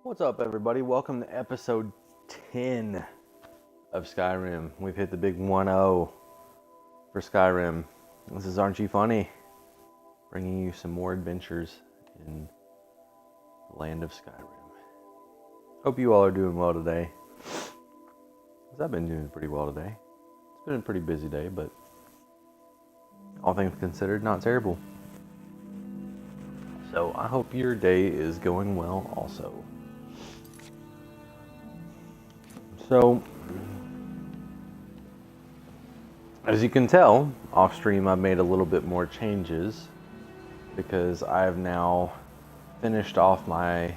What's up, everybody? Welcome to episode 10 of Skyrim. We've hit the big 1-0 for Skyrim. This is Aren't You Funny? Bringing you some more adventures in the land of Skyrim. Hope you all are doing well today. Because I've been doing pretty well today. It's been a pretty busy day, but all things considered, not terrible. So I hope your day is going well also. So, as you can tell, off stream I've made a little bit more changes because I've now finished off my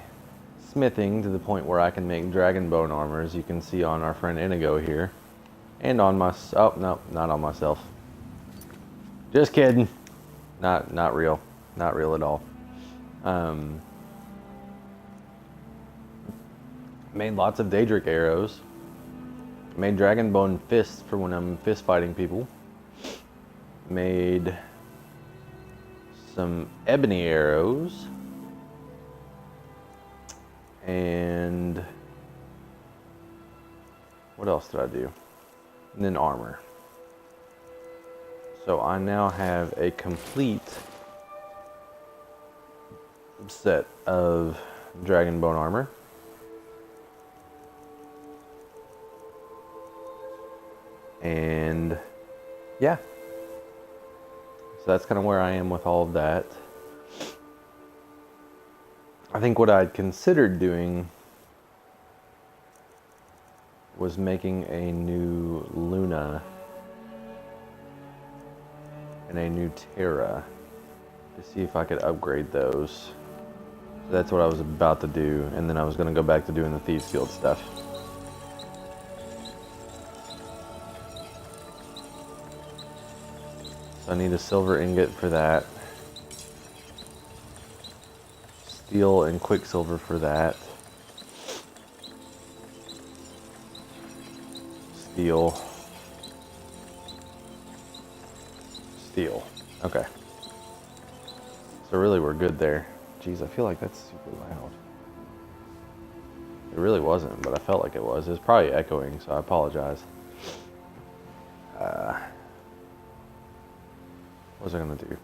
smithing to the point where I can make dragonbone armor, as you can see on our friend Inigo here. And on my... oh, no, not on myself. Just kidding. Not real. Not real at all. Made lots of Daedric arrows. Made dragonbone fists for when I'm fist fighting people. Made some ebony arrows. And what else did I do? And then armor. So I now have a complete set of dragonbone armor. And yeah, so that's kind of where I am with all of that. I think what I'd considered doing was making a new Luna and a new Terra to see if I could upgrade those. So that's what I was about to do, and then I was going to go back to doing the Thieves Guild stuff. So I need a silver ingot for that. Steel and quicksilver for that. Steel. Steel. Okay. So really we're good there. Jeez, I feel like that's super loud. It really wasn't, but I felt like it was. It was probably echoing, so I apologize. What was I gonna do?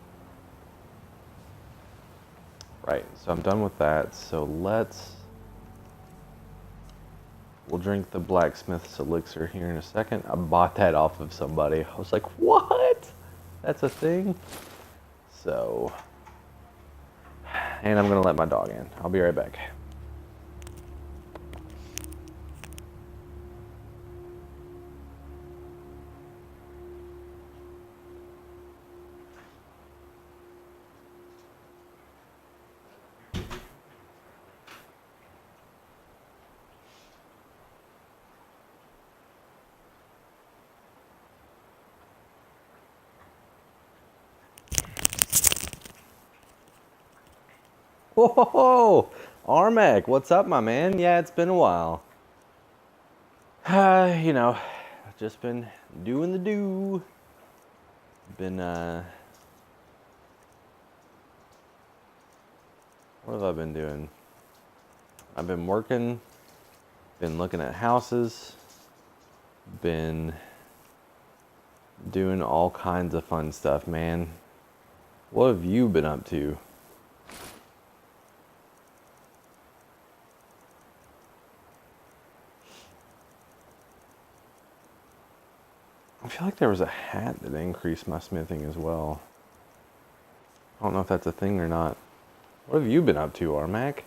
Right, so I'm done with that. So we'll drink the blacksmith's elixir here in a second. I bought that off of somebody. I was like, what? That's a thing? So, and I'm gonna let my dog in. I'll be right back. Whoa, Armac, what's up, my man? Yeah, it's been a while. You know, I've just been doing the do. Been, what have I been doing? I've been working, been looking at houses, been doing all kinds of fun stuff, man. What have you been up to? I feel like there was a hat that increased my smithing as well. I don't know if that's a thing or not. What have you been up to, Armac?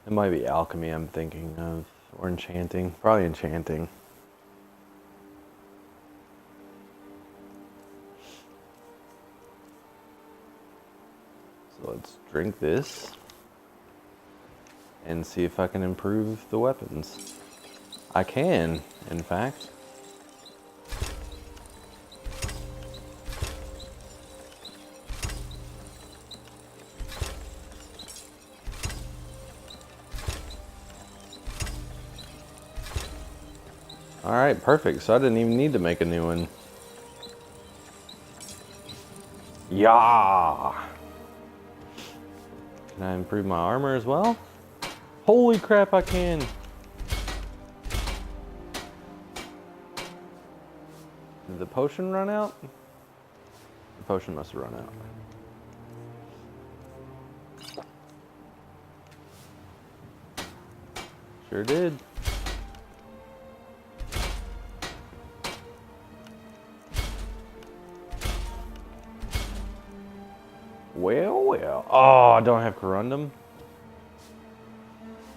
It might be alchemy I'm thinking of, or enchanting. Probably enchanting. So let's drink this and see if I can improve the weapons. I can, in fact. Alright, perfect. So I didn't even need to make a new one. Yeah! Can I improve my armor as well? Holy crap, I can! Did the potion run out? The potion must have run out. Sure did. Well, well. Oh, I don't have corundum.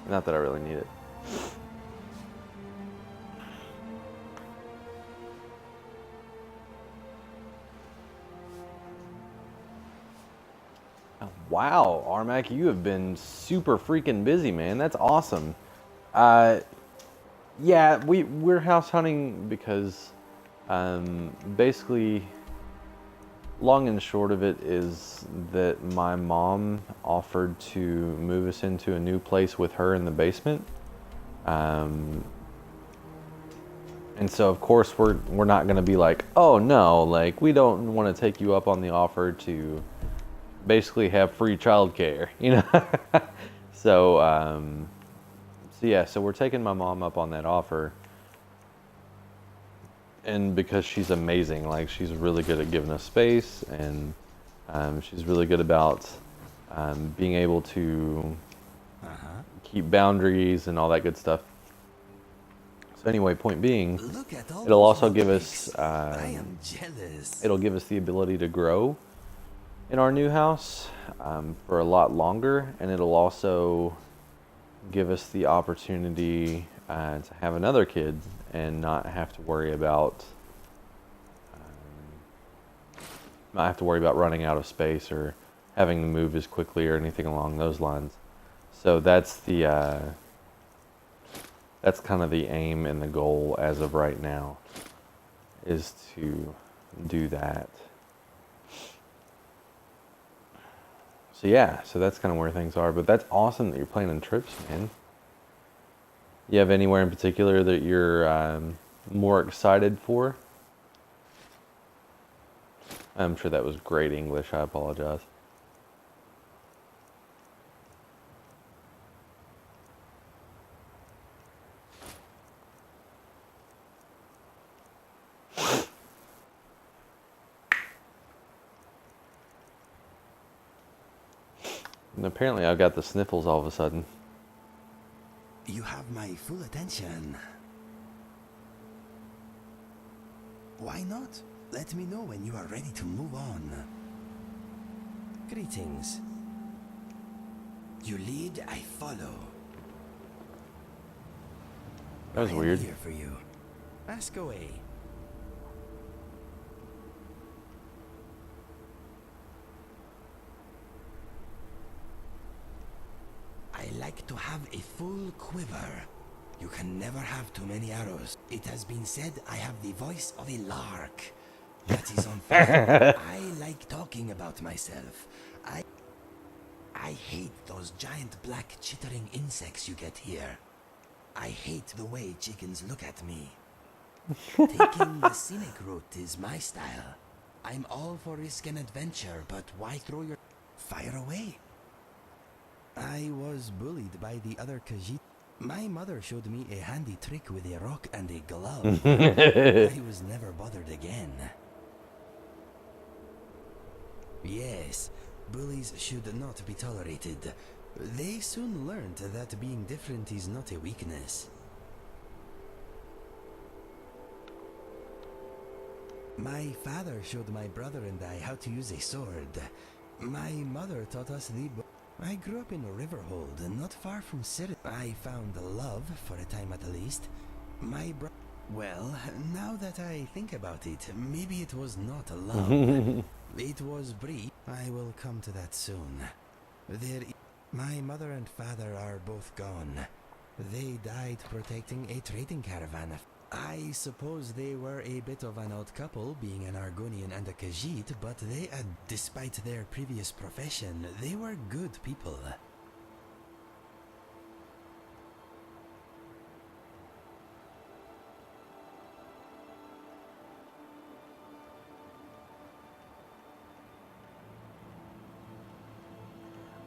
Not that I really need it. Wow, Armac, you have been super freaking busy, man. That's awesome. Yeah, we're house hunting because basically, long and short of it is that my mom offered to move us into a new place with her in the basement. And so of course we're not going to be like, oh no, like we don't want to take you up on the offer to basically have free childcare, you know. So yeah, so we're taking my mom up on that offer, and because she's amazing, like she's really good at giving us space, and she's really good about being able to keep boundaries and all that good stuff. So anyway, point being, it'll also give us it'll give us the ability to grow in our new house for a lot longer, and it'll also give us the opportunity to have another kid and not have to worry about running out of space or having to move as quickly or anything along those lines. So that's kind of the aim and the goal as of right now, is to do that. So yeah, so that's kind of where things are. But that's awesome that you're planning trips, man. You have anywhere in particular that you're more excited for? I'm sure that was great English. I apologize. And apparently I've got the sniffles all of a sudden. You have my full attention. Why not? Let me know when you are ready to move on. Greetings. You lead, I follow. That was I weird. am here for you. Ask away. I like to have a full quiver. You can never have too many arrows. It has been said I have the voice of a lark. That is unfair. I like talking about myself. I hate those giant black chittering insects you get here. I hate the way chickens look at me. Taking the scenic route is my style. I'm all for risk and adventure, but why throw your... Fire away. I was bullied by the other Khajiit. My mother showed me a handy trick with a rock and a glove. I was never bothered again. Yes, bullies should not be tolerated. They soon learned that being different is not a weakness. My father showed my brother and I how to use a sword. My mother taught us the... I grew up in Riverhold, not far from City. I found love, for a time at least. Well, now that I think about it, maybe it was not love. It was brief. I will come to that soon. My mother and father are both gone. They died protecting a trading caravan. I suppose they were a bit of an odd couple, being an Argonian and a Khajiit, but despite their previous profession, they were good people.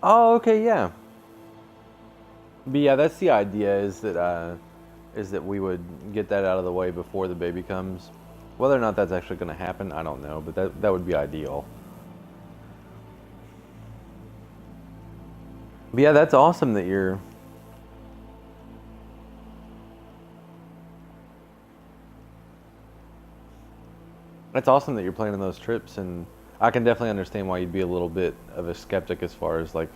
Oh, okay, yeah. But yeah, that's the idea. Is that we would get that out of the way before the baby comes. Whether or not that's actually going to happen, I don't know. But that would be ideal. But yeah, that's awesome that you're. That's awesome that you're planning those trips, and I can definitely understand why you'd be a little bit of a skeptic as far as like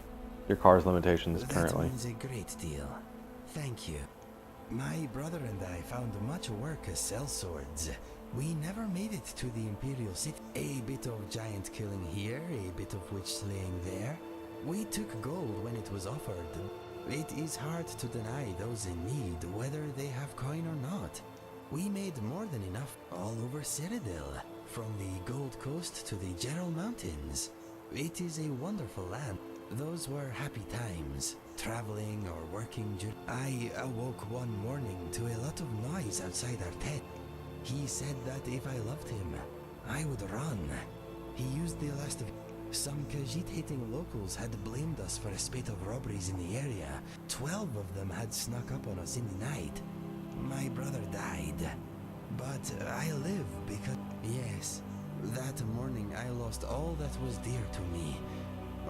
your car's limitations That currently. means a great deal. Thank you. My brother and I found much work as sellswords. We never made it to the Imperial City. A bit of giant killing here, a bit of witch slaying there. We took gold when it was offered. It is hard to deny those in need, whether they have coin or not. We made more than enough all over Cyrodiil, from the Gold Coast to the Gerald Mountains. It is a wonderful land. Those were happy times, traveling or working. I awoke one morning to a lot of noise outside our tent. He said that if I loved him, I would run. He used the last of... Some cogitating locals had blamed us for a spate of robberies in the area. 12 of them had snuck up on us in the night. My brother died, but I live because... Yes, that morning I lost all that was dear to me.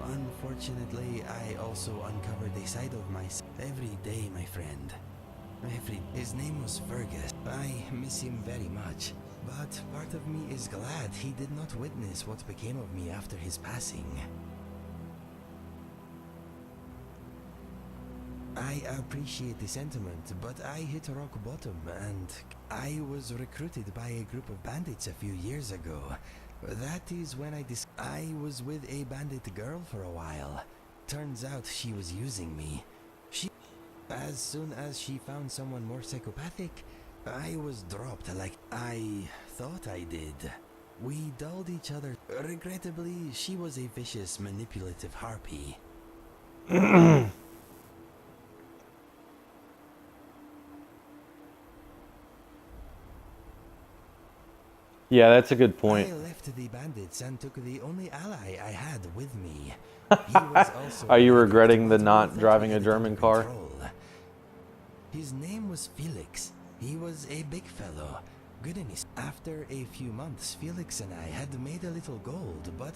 Unfortunately, I also uncovered a side of myself every day, my friend. His name was Fergus. I miss him very much, but part of me is glad he did not witness what became of me after his passing. I appreciate the sentiment, but I hit rock bottom and I was recruited by a group of bandits a few years ago. That is when I was with a bandit girl for a while. Turns out she was using me. As soon as she found someone more psychopathic, I was dropped like I thought I did. We dulled each other. Regrettably, she was a vicious, manipulative harpy. Yeah, that's a good point. I left the bandits and took the only ally I had with me. He was also Are you an regretting addict, the but we not thought driving we a had it German under car? control. His name was Felix. He was a big fellow, good in his... After a few months, Felix and I had made a little gold, but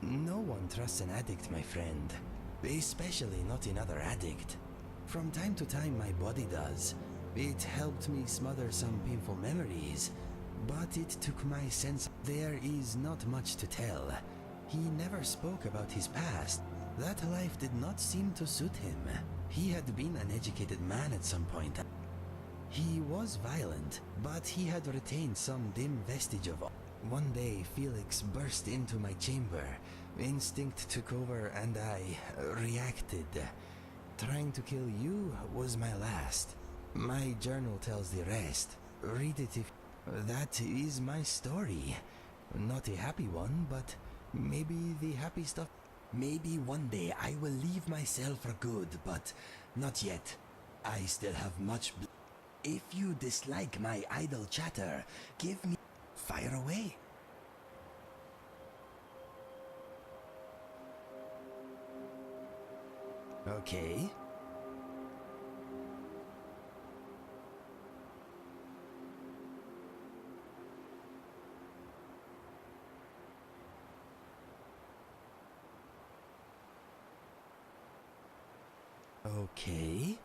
no one trusts an addict, my friend. Especially not another addict. From time to time, my body does. It helped me smother some painful memories, but it took my sense. There is not much to tell. He never spoke about his past. That life did not seem to suit him. He had been an educated man at some point. He was violent, but he had retained some dim vestige of... One day, Felix burst into my chamber. Instinct took over and I reacted. Trying to kill you was my last. My journal tells the rest. Read it if... That is my story. Not a happy one, but maybe the happy stuff... Maybe one day I will leave my cell for good, but not yet. I still have much... If you dislike my idle chatter, give me... Fire away. Okay. Okay.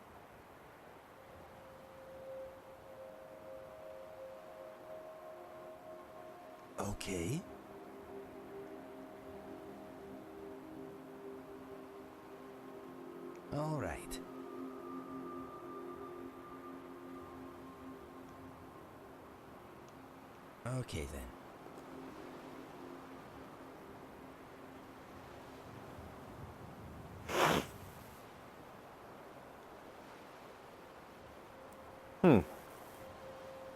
Okay. All right. Okay then.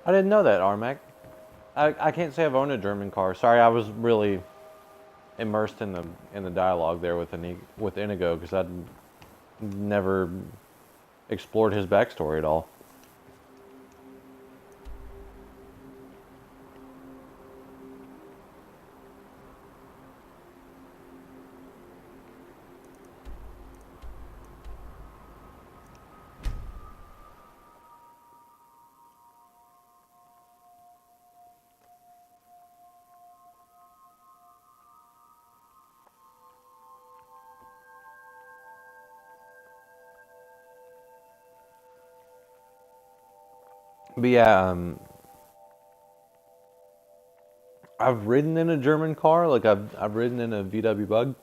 I didn't know that, Armac. I can't say I've owned a German car. Sorry, I was really immersed in the dialogue there with Inigo because I'd never explored his backstory at all. But yeah, I've ridden in a German car. Like I've ridden in a VW Bug.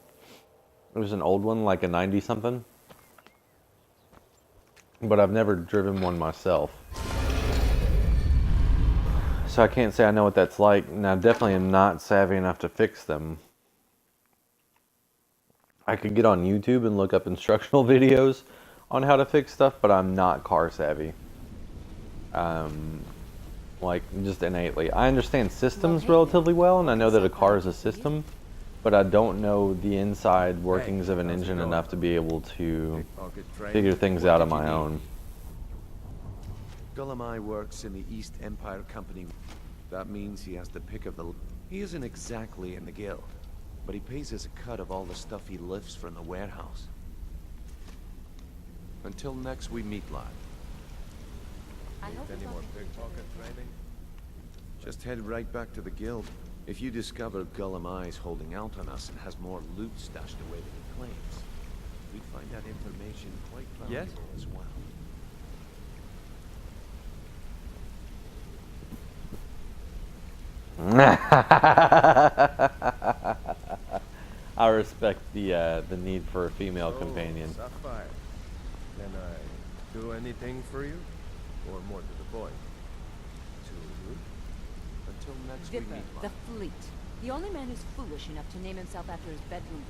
It was an old one, like a 90 something. But I've never driven one myself. So I can't say I know what that's like. And I definitely am not savvy enough to fix them. I could get on YouTube and look up instructional videos on how to fix stuff, but I'm not car savvy. Like, just innately. I understand systems relatively well, and I know that a car is a system, but I don't know the inside workings of an engine enough to be able to figure things out on my own. Gulamai works in the East Empire Company. That means he has the pick of the... He isn't exactly in the guild, but he pays us a cut of all the stuff he lifts from the warehouse. Until next we meet, lad. Any more pickpocket training? Just head right back to the guild. If you discover Gulamai's holding out on us and has more loot stashed away than he claims, we'd find that information quite valuable as well. I respect the need for a female companion. Sapphire, can I do anything for you? Or more to the point? Until next we Vipper, meet, the lad. Fleet. The only man who's foolish enough to name himself after his bedroom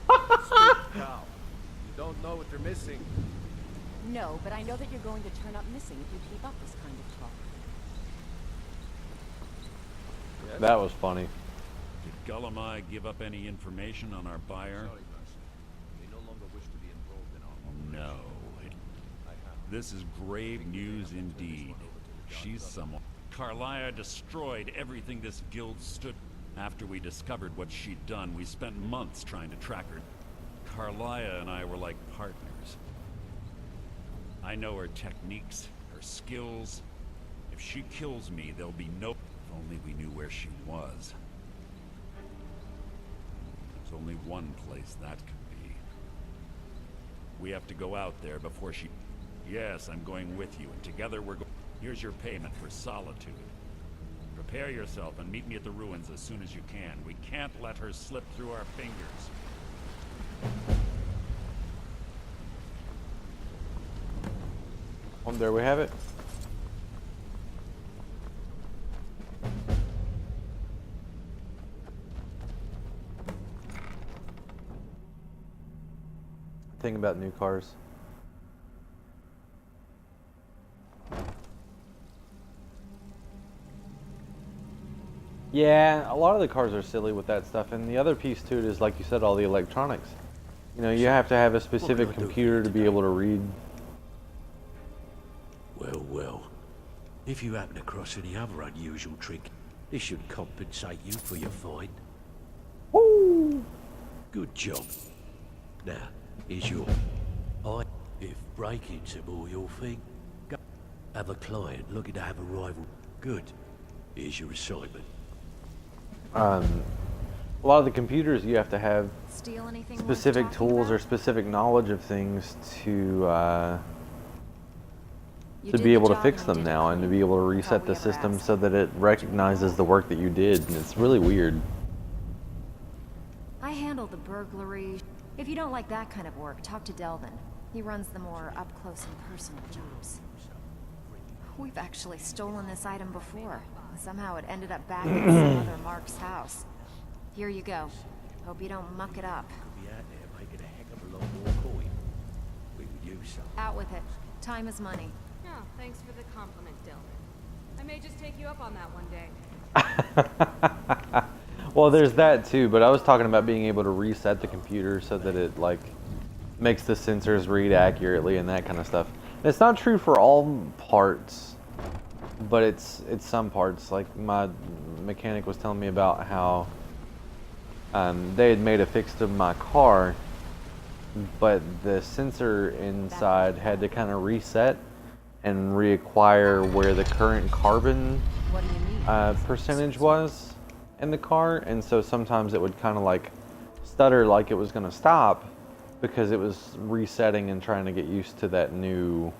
performance. Cow. You don't know what they're missing. No, but I know that you're going to turn up missing if you keep up this kind of talk. Yes? That was funny. Did Gulamai give up any information on our buyer? They no longer wish to be involved in our... No. This is grave news indeed. She's someone. Carlia destroyed everything this guild stood. After we discovered what she'd done, we spent months trying to track her. Carlia and I were like partners. I know her techniques, her skills. If she kills me, there'll be no... If only we knew where she was. There's only one place that could be. We have to go out there before she... Yes, I'm going with you, and together we're going... Here's your payment for solitude. Prepare yourself and meet me at the ruins as soon as you can. We can't let her slip through our fingers. There we have it. Thing about new cars. Yeah, a lot of the cars are silly with that stuff, and the other piece to it is, like you said, all the electronics. You know, you have to have a specific computer to be able to read. Well, well. If you happen across any other unusual trick, this should compensate you for your find. Woo! Good job. Now, here's your... If break-ins are more your thing, go have a client looking to have a rival. Good. Here's your assignment. A lot of the computers, you have to have Steal anything worth specific talking tools or about? specific knowledge of things to You to did be the able to job fix and you them did it now and to clean. be able to That's all reset we the ever system ask. so that it recognizes the work that you did, and it's really weird. I handle the burglary. If you don't like that kind of work, talk to Delvin. He runs the more up-close and personal jobs. We've actually stolen this item before. Somehow it ended up back in some other Mark's house. Here you go. Hope you don't muck it up. Be out there making a heck of a lot more coin. We could use some. Out with it. Time is money. Oh, thanks for the compliment, Delvin. I may just take you up on that one day. Well, there's that too, but I was talking about being able to reset the computer so that it like makes the sensors read accurately and that kind of stuff. And it's not true for all parts, but it's some parts. Like my mechanic was telling me about how they had made a fix to my car, but the sensor inside had to kind of reset and reacquire where the current carbon What do you need? percentage was in the car, and so sometimes it would kind of like stutter like it was going to stop because it was resetting and trying to get used to that new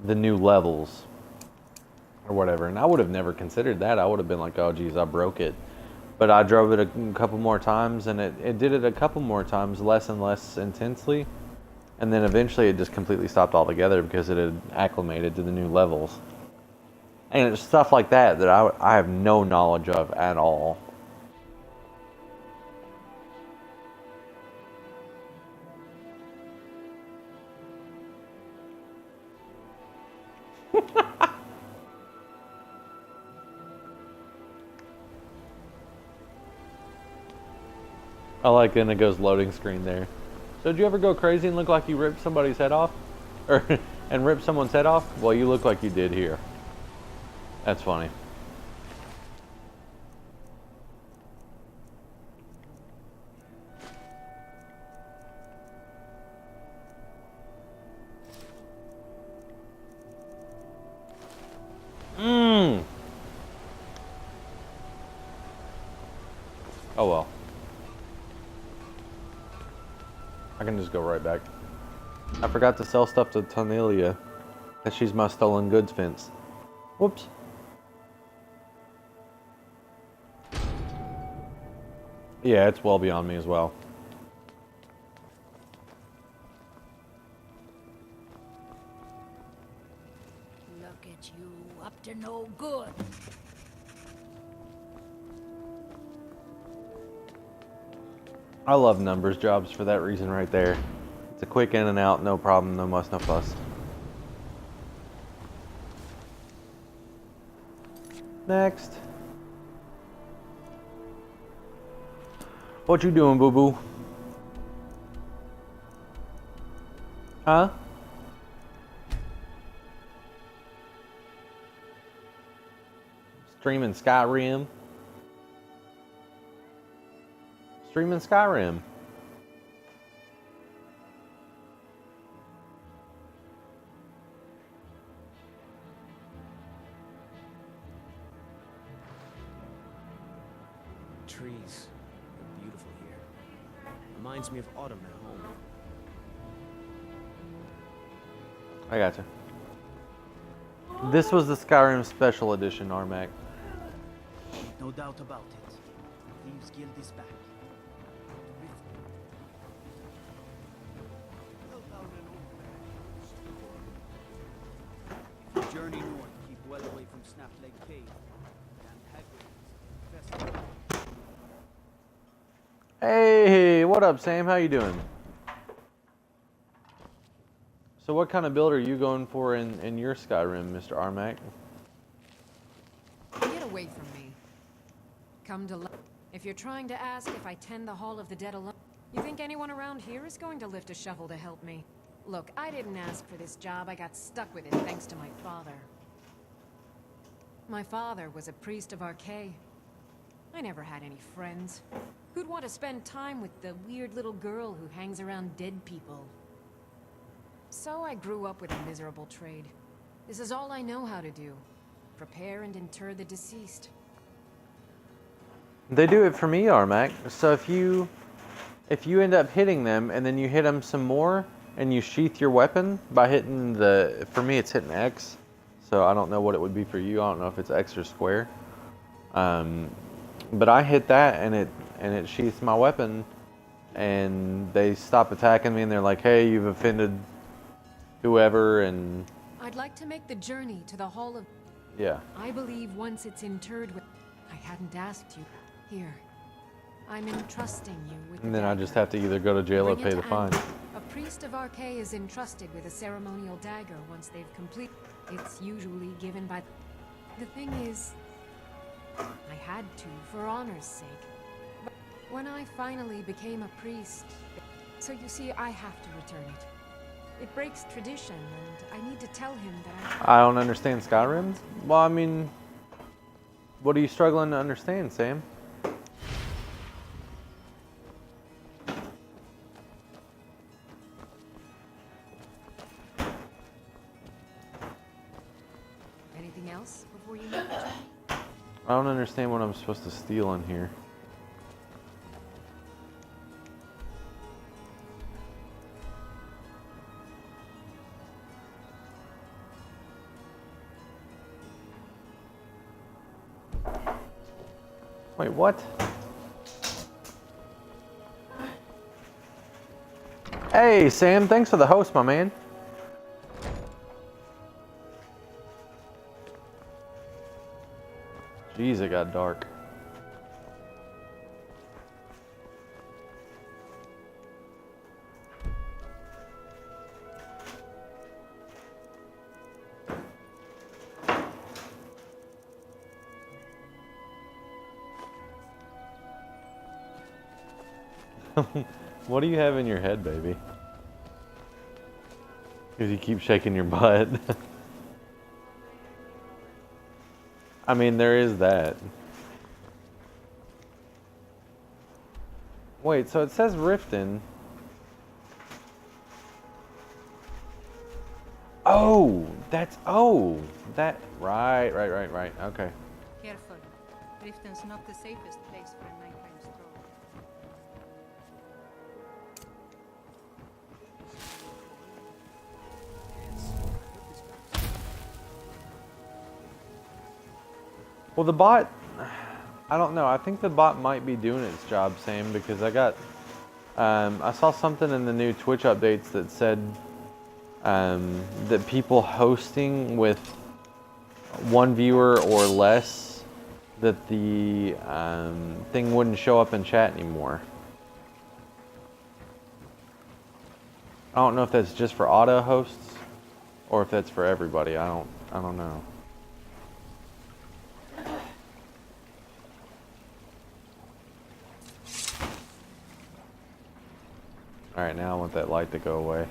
the new levels or whatever. And I would have never considered that. I would have been like, oh geez, I broke it. But I drove it a couple more times, and it did it a couple more times, less and less intensely. And then eventually it just completely stopped altogether because it had acclimated to the new levels. And it's stuff like that that I have no knowledge of at all. I like then it goes loading screen there. So did you ever go crazy and look like you ripped somebody's head off? Or and ripped someone's head off? Well, you look like you did here. That's funny. Oh well. I can just go right back. I forgot to sell stuff to Tonelia, because she's my stolen goods fence. Whoops. Yeah, it's well beyond me as well. Look at you, up to no good. I love numbers jobs for that reason right there. It's a quick in and out, no problem, no muss, no fuss. Next. What you doing, boo-boo? Huh? Streaming Skyrim. Streaming Skyrim. Trees are beautiful here. Reminds me of autumn at home. I gotcha. This was the Skyrim Special Edition, Armac. No doubt about it. Thieves' Guild is back. If you journey north, keep well away from Snapleg Cave and Hagrid's festival. Hey, what up, Sam? How you doing? So what kind of build are you going for in your Skyrim, Mr. Armac? Get away from me. Come to if you're trying to ask if I tend the Hall of the Dead alone, you think anyone around here is going to lift a shovel to help me? Look, I didn't ask for this job. I got stuck with it thanks to my father. My father was a priest of Arcay. I never had any friends. Who'd want to spend time with the weird little girl who hangs around dead people? So I grew up with a miserable trade. This is all I know how to do. Prepare and inter the deceased. They do it for me, Armac. So if you end up hitting them and then you hit them some more and you sheath your weapon by hitting the, for me it's hitting X. So I don't know what it would be for you. I don't know if it's X or square. But I hit that and it sheaths my weapon and they stop attacking me and they're like, hey, you've offended whoever, and I'd like to make the journey to the Hall of... Yeah. I believe once it's interred with... I hadn't asked you. Here. I'm entrusting you with... And then I just have to either go to jail or pay the fine. A priest of Arcay is entrusted with a ceremonial dagger once they've completed. It's usually given by... The thing is... I had to, for honor's sake. But when I finally became a priest... So you see, I have to return it. It breaks tradition, and I need to tell him that I don't understand Skyrim? Well, I mean... What are you struggling to understand, Sam? Anything else before you leave? I don't understand what I'm supposed to steal in here. Wait, what? Hey, Sam, thanks for the host, my man. Jeez, it got dark. What do you have in your head, baby? Because you keep shaking your butt. I mean, there is that. Wait, so it says Riften. Oh, that's, oh, that, right, okay. Careful. Riften's not the safest place for a nighttime stroll. Well, the bot, I don't know. I think the bot might be doing its job, Sam, because I got, I saw something in the new Twitch updates that said that people hosting with one viewer or less, that the thing wouldn't show up in chat anymore. I don't know if that's just for auto hosts or if that's for everybody. I don't know. Alright, now I want that light to go away.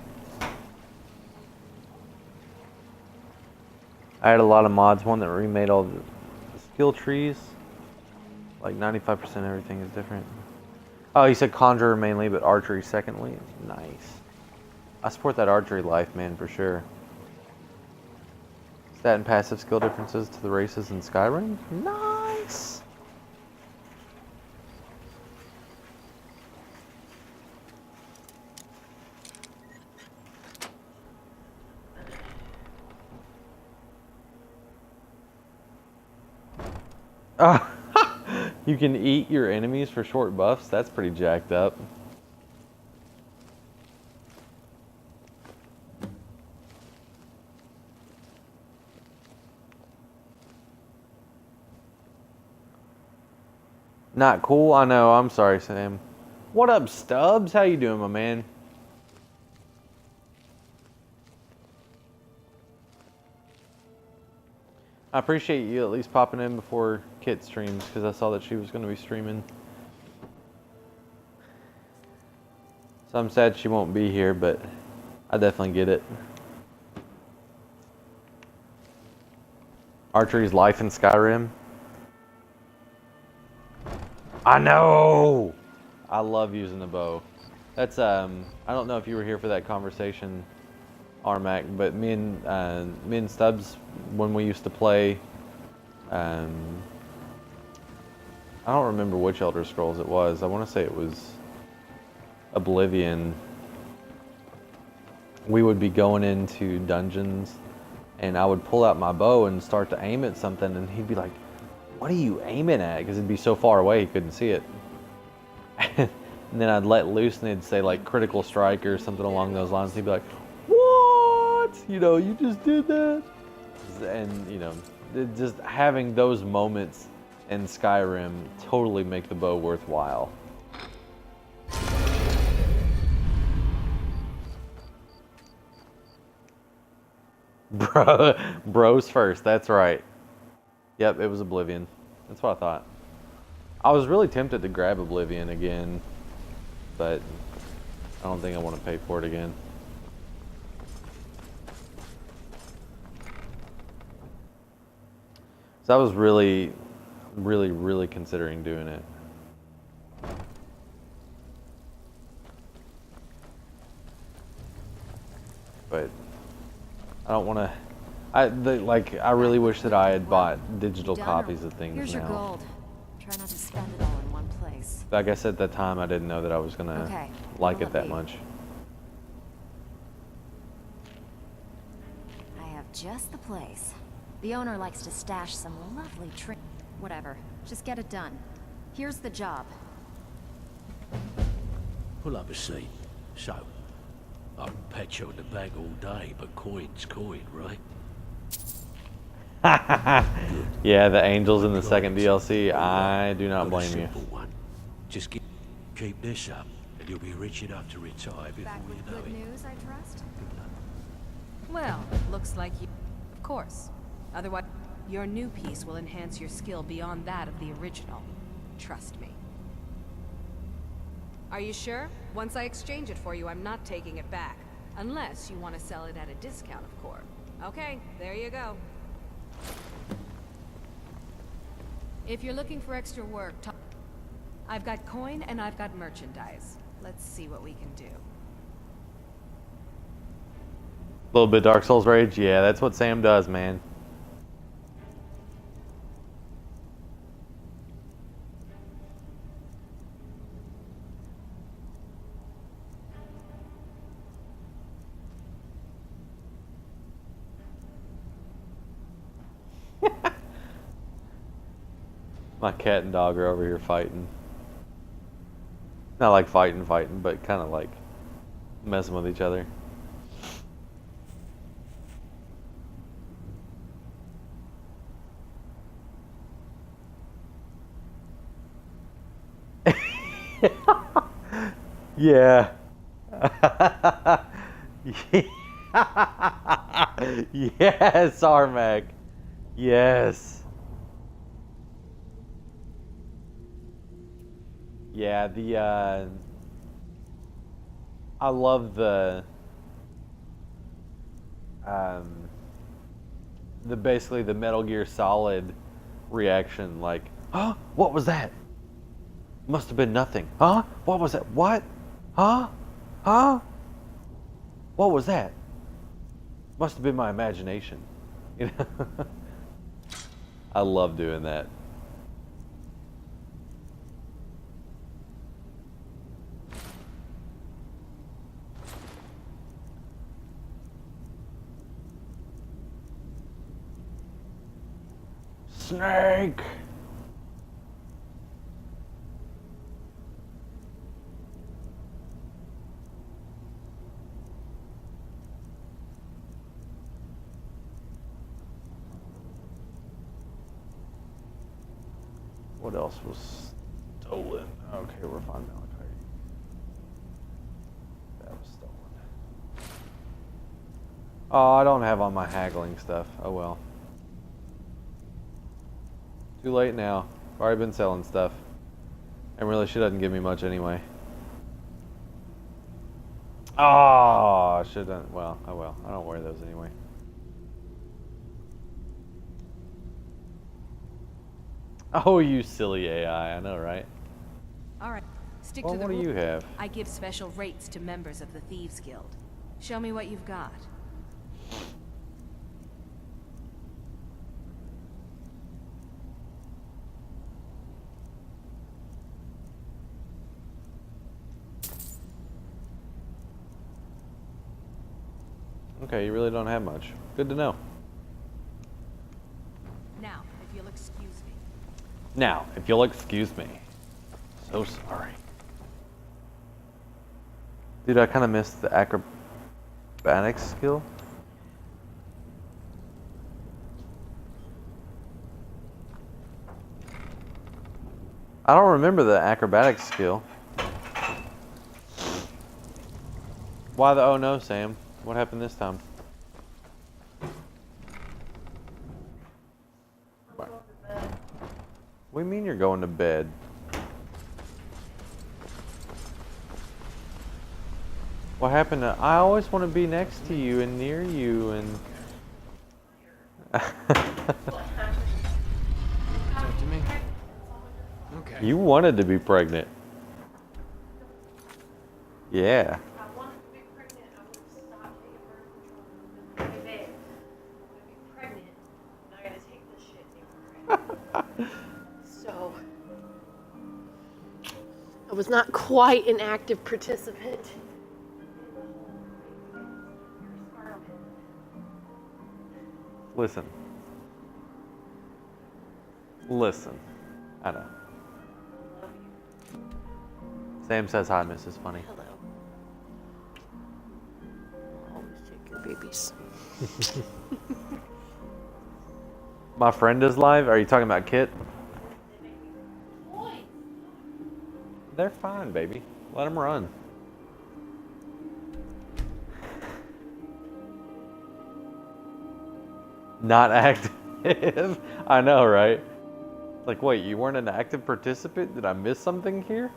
I had a lot of mods, one that remade all the skill trees. Like 95% everything is different. Oh, you said Conjurer mainly, but Archery secondly? Nice. I support that Archery life, man, for sure. Stat and passive skill differences to the races in Skyrim? Nice! You can eat your enemies for short buffs? That's pretty jacked up. Not cool? I know. I'm sorry, Sam. What up, Stubbs? How you doing, my man? I appreciate you at least popping in before Kit streams, because I saw that she was going to be streaming. So I'm sad she won't be here, but I definitely get it. Archery's life in Skyrim. I know! I love using the bow. That's, I don't know if you were here for that conversation, Armac, but me and Stubbs, when we used to play, I don't remember which Elder Scrolls it was. I want to say it was Oblivion. We would be going into dungeons, and I would pull out my bow and start to aim at something, and he'd be like, "What are you aiming at?" Because it'd be so far away he couldn't see it. And then I'd let loose, and it'd say like critical strike or something along those lines. He'd be like, "What? You know, you just did that?" And you know, just having those moments in Skyrim totally make the bow worthwhile. Bros first. That's right. Yep, it was Oblivion. That's what I thought. I was really tempted to grab Oblivion again, but I don't think I want to pay for it again. So I was really considering doing it. But I don't want to. I really wish that I had bought digital copies of things. Here's now. your gold. Try not to spend it all in one place. Like I said at that time, I didn't know that I was gonna like it that much. I have just the place. The owner likes to stash some lovely Whatever. Just get it done. Here's the job. Pull up a seat. So, I can pat you on the back all day, but coin's coin, right? Yeah, the angels in the second DLC. I do not blame you. Simple one. Just keep this up, and you'll be rich enough to retire before Back with you know good it. news, I trust? Well, looks like you... Of course. Otherwise, your new piece will enhance your skill beyond that of the original. Trust me. Are you sure? Once I exchange it for you, I'm not taking it back. Unless you want to sell it at a discount, of course. Okay, there you go. If you're looking for extra work, I've got coin and I've got merchandise. Let's see what we can do. A little bit Dark Souls rage? Yeah, that's what Sam does, man. My cat and dog are over here fighting. Not like fighting, but kind of like messing with each other. Yeah. Yes, Armac. Yes. Yeah, I love the basically the Metal Gear Solid reaction, like, huh? What was that? Must have been nothing. Huh? What was that? What? Huh? Huh? What was that? Must have been my imagination. You know? I love doing that. Snake! What else was stolen? Okay, we're fine now. Okay. That was stolen. Oh, I don't have all my haggling stuff. Oh well. Too late now. I've already been selling stuff. And really, she doesn't give me much anyway. Oh, I should have done. Well, oh well. I don't wear those anyway. Oh, you silly AI. I know, right? All right, stick Well, to the what do you have? I give special rates to members of the Thieves Guild. Show me what you've got. Okay, you really don't have much. Good to know. Now, if you'll excuse me. Now, if you'll excuse me. So sorry. Dude, I kind of missed the acrobatics skill. I don't remember the acrobatics skill. Why the oh no, Sam? What happened this time? What do you mean you're going to bed? What happened to... I always want to be next to you and near you and... Talk to me. Okay. You wanted to be pregnant. Yeah. So, I was not quite an active participant. Listen. Listen. I know. Sam says hi, Mrs. Funny. Hello. Always take your babies. My friend is live. Are you talking about Kit? They're fine, baby. Let them run. Not active. I know, right? Like, wait, you weren't an active participant? Did I miss something here?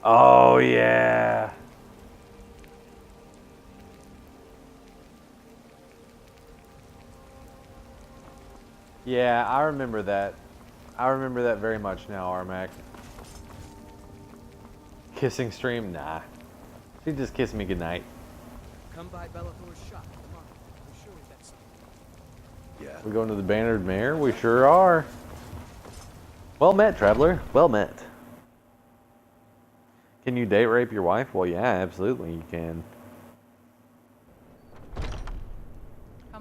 Oh, yeah. Yeah, I remember that. I remember that very much now, Armac. Kissing stream? Nah. She just kissed me goodnight. Come by Bellathor's shop. Come on. I'm sure we've got something. Yeah. We going to the Bannered Mare? We sure are. Well met, traveler. Well met. Can you date rape your wife? Well, yeah, absolutely you can.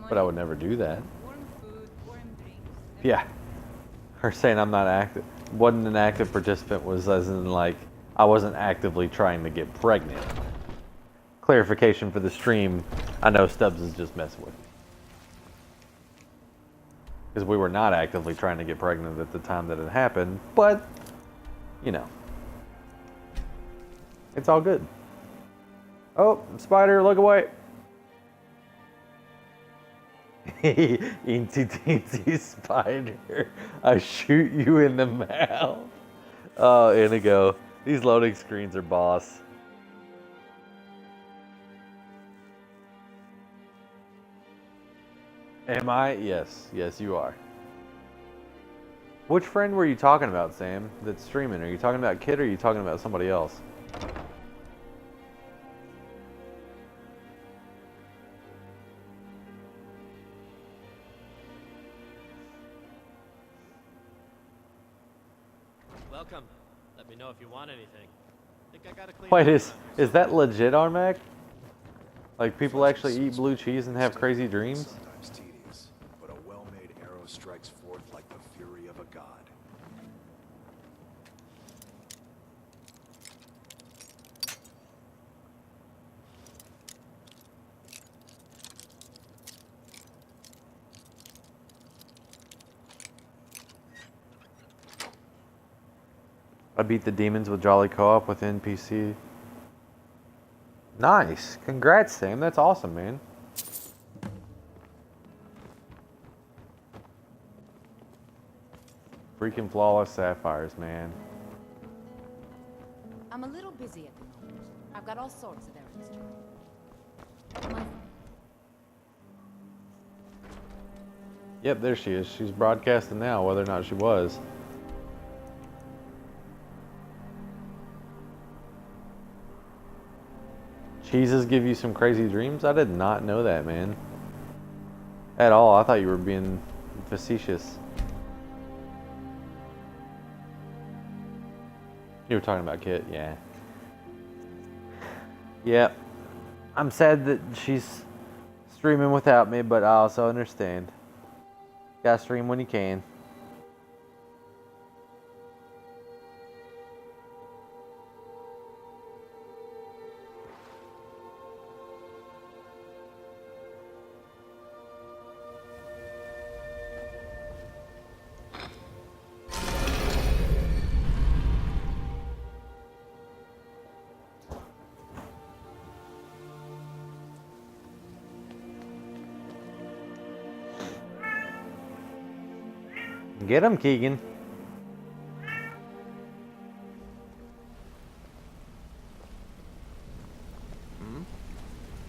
But I would never do that. Yeah. Her saying I'm not active, wasn't an active participant was as in like, I wasn't actively trying to get pregnant. Clarification for the stream, I know Stubbs is just messing with me. Because we were not actively trying to get pregnant at the time that it happened, but, you know. It's all good. Oh, spider, look away. Eensy teensy spider. I shoot you in the mouth. Oh, Inigo. These loading screens are boss. Am I? Yes. Yes, you are. Which friend were you talking about, Sam, that's streaming? Are you talking about Kid or are you talking about somebody else? Welcome. Let me know if you want anything. Think I got a clean. Wait, is that legit, Armac? Like people actually eat blue cheese and have crazy dreams? Sometimes tedious, but a well-made arrow strikes forth like the fury of a god. I beat the demons with Jolly Co-op with NPC. Nice. Congrats, Sam. That's awesome, man. Freaking flawless sapphires, man. I'm a little busy at the moment. I've got all sorts of errands to run. Yep, there she is. She's broadcasting now, whether or not she was. Cheeses give you some crazy dreams? I did not know that, man. At all. I thought you were being facetious. You were talking about Kit, yeah. Yep. I'm sad that she's streaming without me, but I also understand. Gotta stream when you can. Get him, Keegan.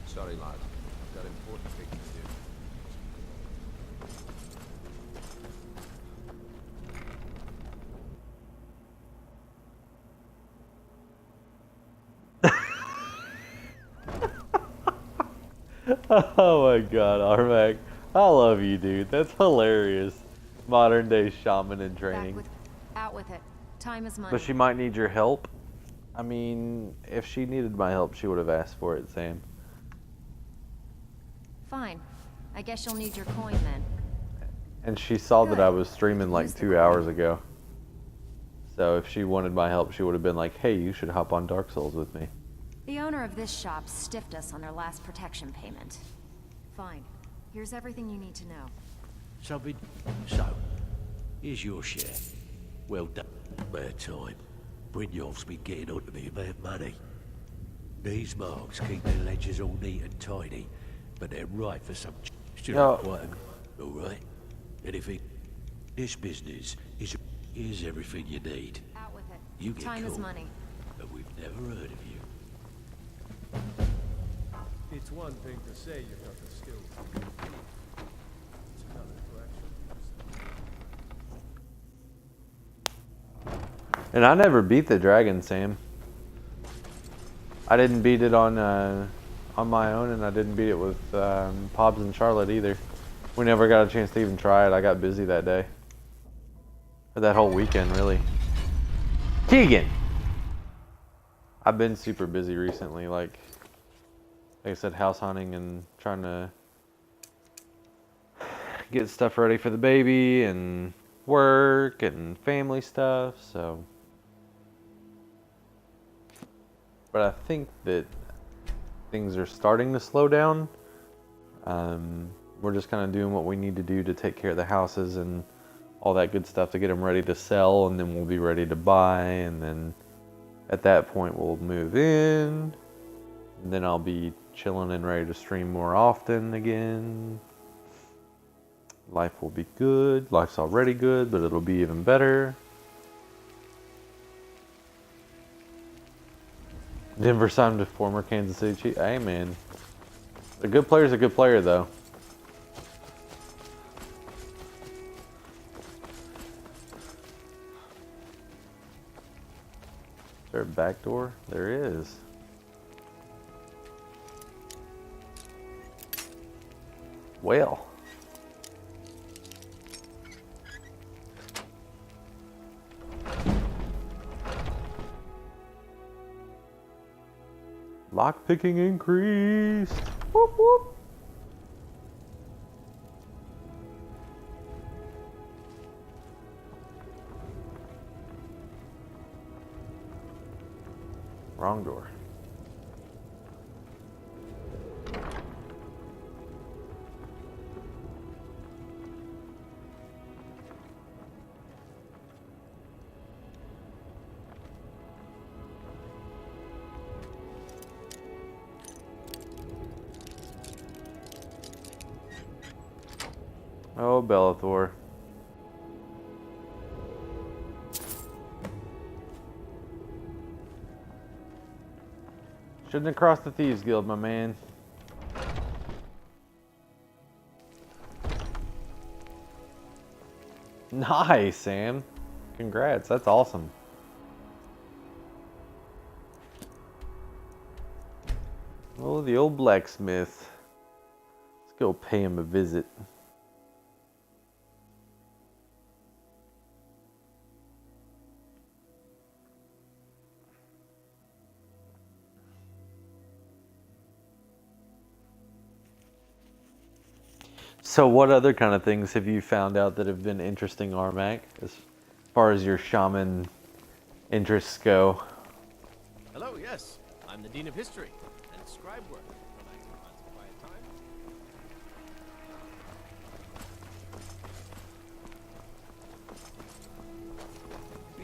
Sorry, lad. I've got important things to do. Oh my god, Armac. I love you, dude. That's hilarious. Modern day shaman in training. Out with it. Time is money. But she might need your help. I mean, if she needed my help, she would have asked for it, Sam. Fine. I guess you'll need your coin then. And she saw that I was streaming like Use the 2 hours ago. So if she wanted my help, she would have been like, hey, you should hop on Dark Souls with me. The owner of this shop stiffed us on our last protection payment. Fine. Here's everything you need to know. So, here's your share. Well done. Bad time. Brynjolf's been getting on to me about money. These marks keep their ledgers all neat and tidy, but they're right for some Yo. quite all right. Anything? This business is here's everything you need. Out with it. You get Time is caught, money. but we've never heard of you. It's one thing to say you've got the skills. It's another to actually. And I never beat the dragon, Sam. I didn't beat it on my own, and I didn't beat it with Pobbs and Charlotte either. We never got a chance to even try it. I got busy that day. Or that whole weekend, really. Keegan! I've been super busy recently, like I said, house hunting and trying to get stuff ready for the baby and work and family stuff, so. But I think that things are starting to slow down. We're just kind of doing what we need to do to take care of the houses and all that good stuff to get them ready to sell, and then we'll be ready to buy, and then at that point we'll move in, and then I'll be chilling and ready to stream more often again. Life will be good. Life's already good, but it'll be even better. Denver signed to former Kansas City Chiefs. Hey, man. A good player's a good player, though. Is there a back door? There is. Well. Lockpicking increased. Whoop whoop. Wrong door. Oh, Bellathor. Shouldn't have crossed the Thieves Guild, my man. Nice, Sam. Congrats, that's awesome. Oh, the old blacksmith. Let's go pay him a visit. So what other kind of things have you found out that have been interesting, Armac, as far as your shaman interests go? Hello, yes. I'm the Dean of History and scribe work when I can find some quiet time.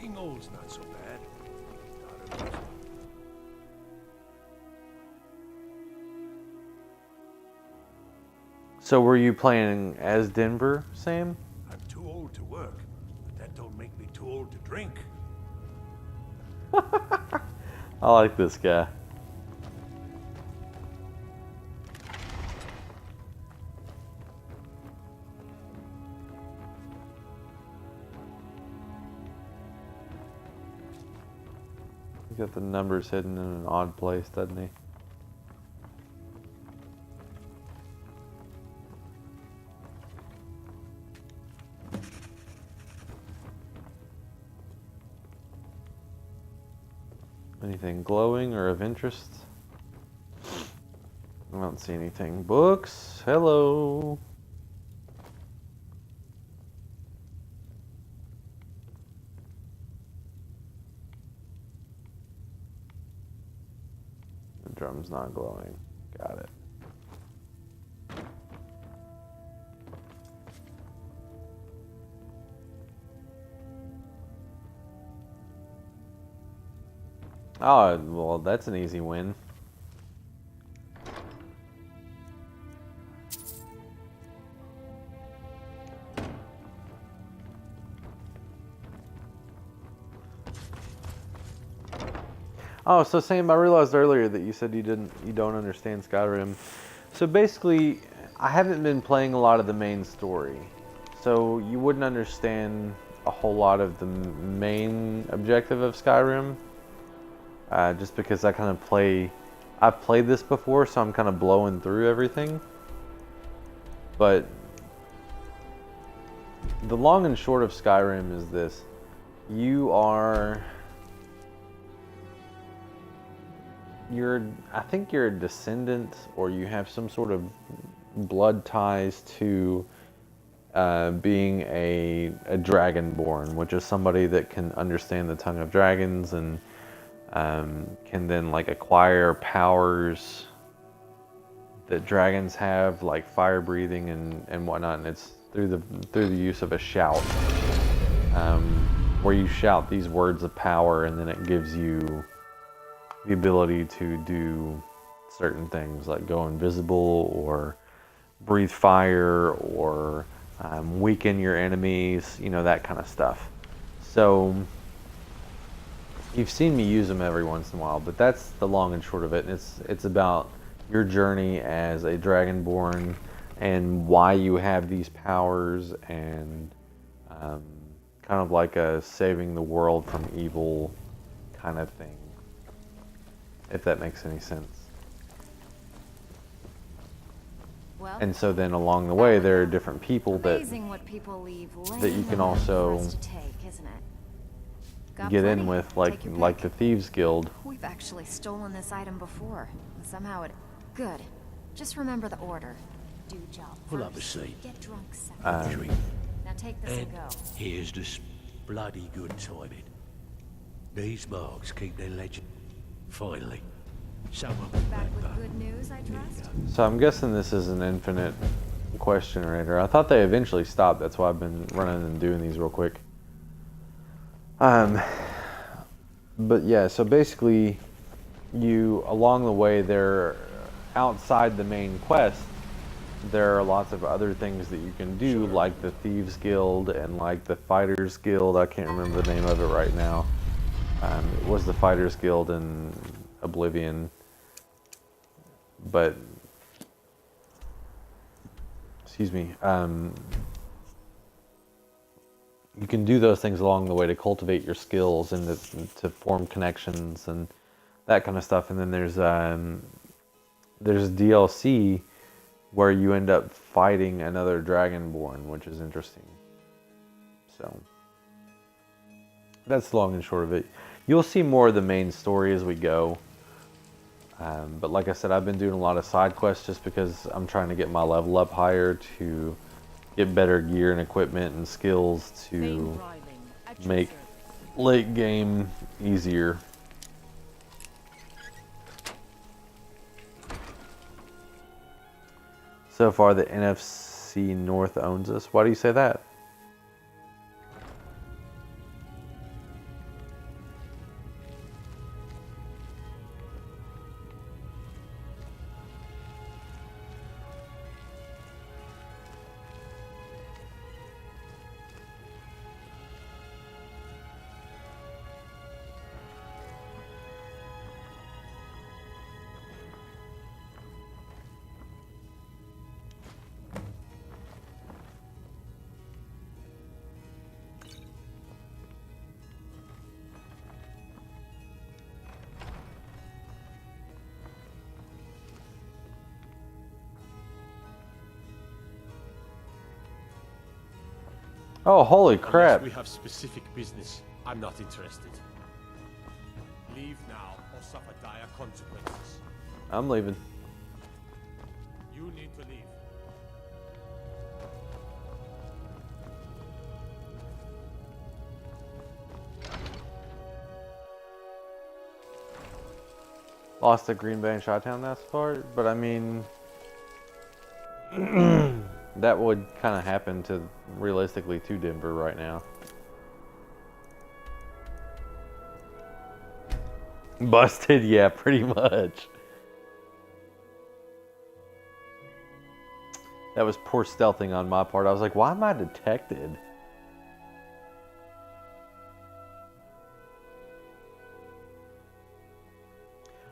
Being old's not so bad. Not at all. So were you playing as Denver, Sam? I'm too old to work, but that don't make me too old to drink. I like this guy. He's got the numbers hidden in an odd place, doesn't he? Anything glowing or of interest? I don't see anything. Books? Hello. The drum's not glowing. Got it. Oh, well, that's an easy win. Oh, so Sam, I realized earlier that you said you don't understand Skyrim. So basically, I haven't been playing a lot of the main story. So you wouldn't understand a whole lot of the main objective of Skyrim. Just because I've played this before, so I'm kind of blowing through everything. But the long and short of Skyrim is this. I think you're a descendant, or you have some sort of blood ties to being a dragonborn, which is somebody that can understand the tongue of dragons and can then like acquire powers that dragons have, like fire breathing and whatnot. And it's through the use of a shout, where you shout these words of power, and then it gives you the ability to do certain things like go invisible or breathe fire or weaken your enemies, you know, that kind of stuff. So you've seen me use them every once in a while, but that's the long and short of it. And it's about your journey as a dragonborn and why you have these powers, and kind of like a saving the world from evil kind of thing, if that makes any sense. Well, and so then along the way there are different people that what people leave you can also get in with, like the Thieves Guild. We've actually stolen this item before. Somehow it... Good. Just remember the order. Do job Pull up a first, seat. get drunk second. Drink. Now take this and go. Here's this bloody good timing. These marks keep their legend. Finally, someone Back with good news, I trust? So I'm guessing this is an infinite question generator. I thought they eventually stopped. That's why I've been running and doing these real quick. But yeah, so basically you, along the way there, outside the main quest, there are lots of other things that you can do, like the Thieves Guild and like the Fighters Guild. I can't remember the name of it right now. It was the Fighters Guild in Oblivion, but excuse me, you can do those things along the way to cultivate your skills and to form connections and that kind of stuff. And then there's DLC where you end up fighting another Dragonborn, which is interesting. So that's the long and short of it. You'll see more of the main story as we go. But like I said, I've been doing a lot of side quests just because I'm trying to get my level up higher to get better gear and equipment and skills to make late game easier. So far, the NFC North owns us. Why do you say that? Oh, holy crap. Unless we have specific business, I'm not interested. Leave now or suffer dire consequences. I'm leaving. You need to leave. Lost to Green Bay and Chi-Town that part, but I mean, that would kind of happen to realistically to Denver right now. Busted, yeah, pretty much. That was poor stealthing on my part. I was like, why am I detected?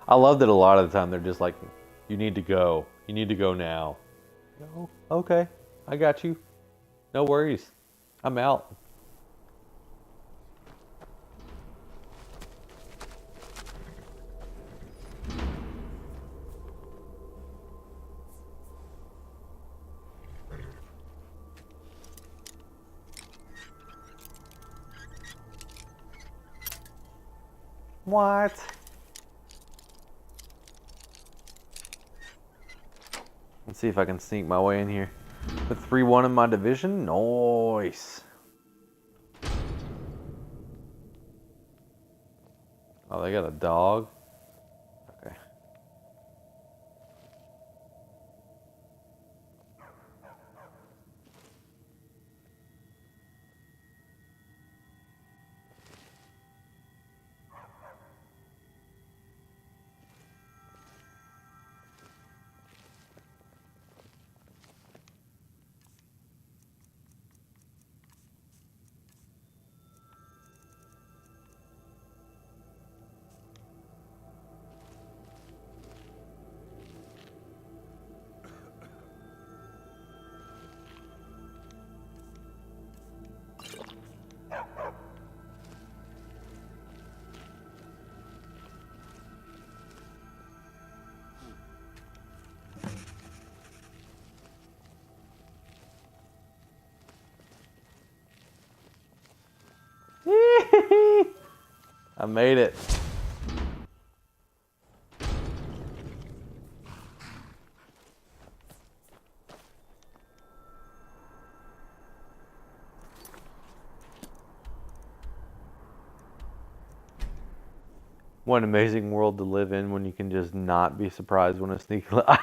I love that a lot of the time they're just like, you need to go. You need to go now. Oh, okay, I got you. No worries. I'm out. What? Let's see if I can sneak my way in here. With 3-1 in my division? Nice. Oh, they got a dog? Okay. I made it. What an amazing world to live in when you can just not be surprised when a sneak. I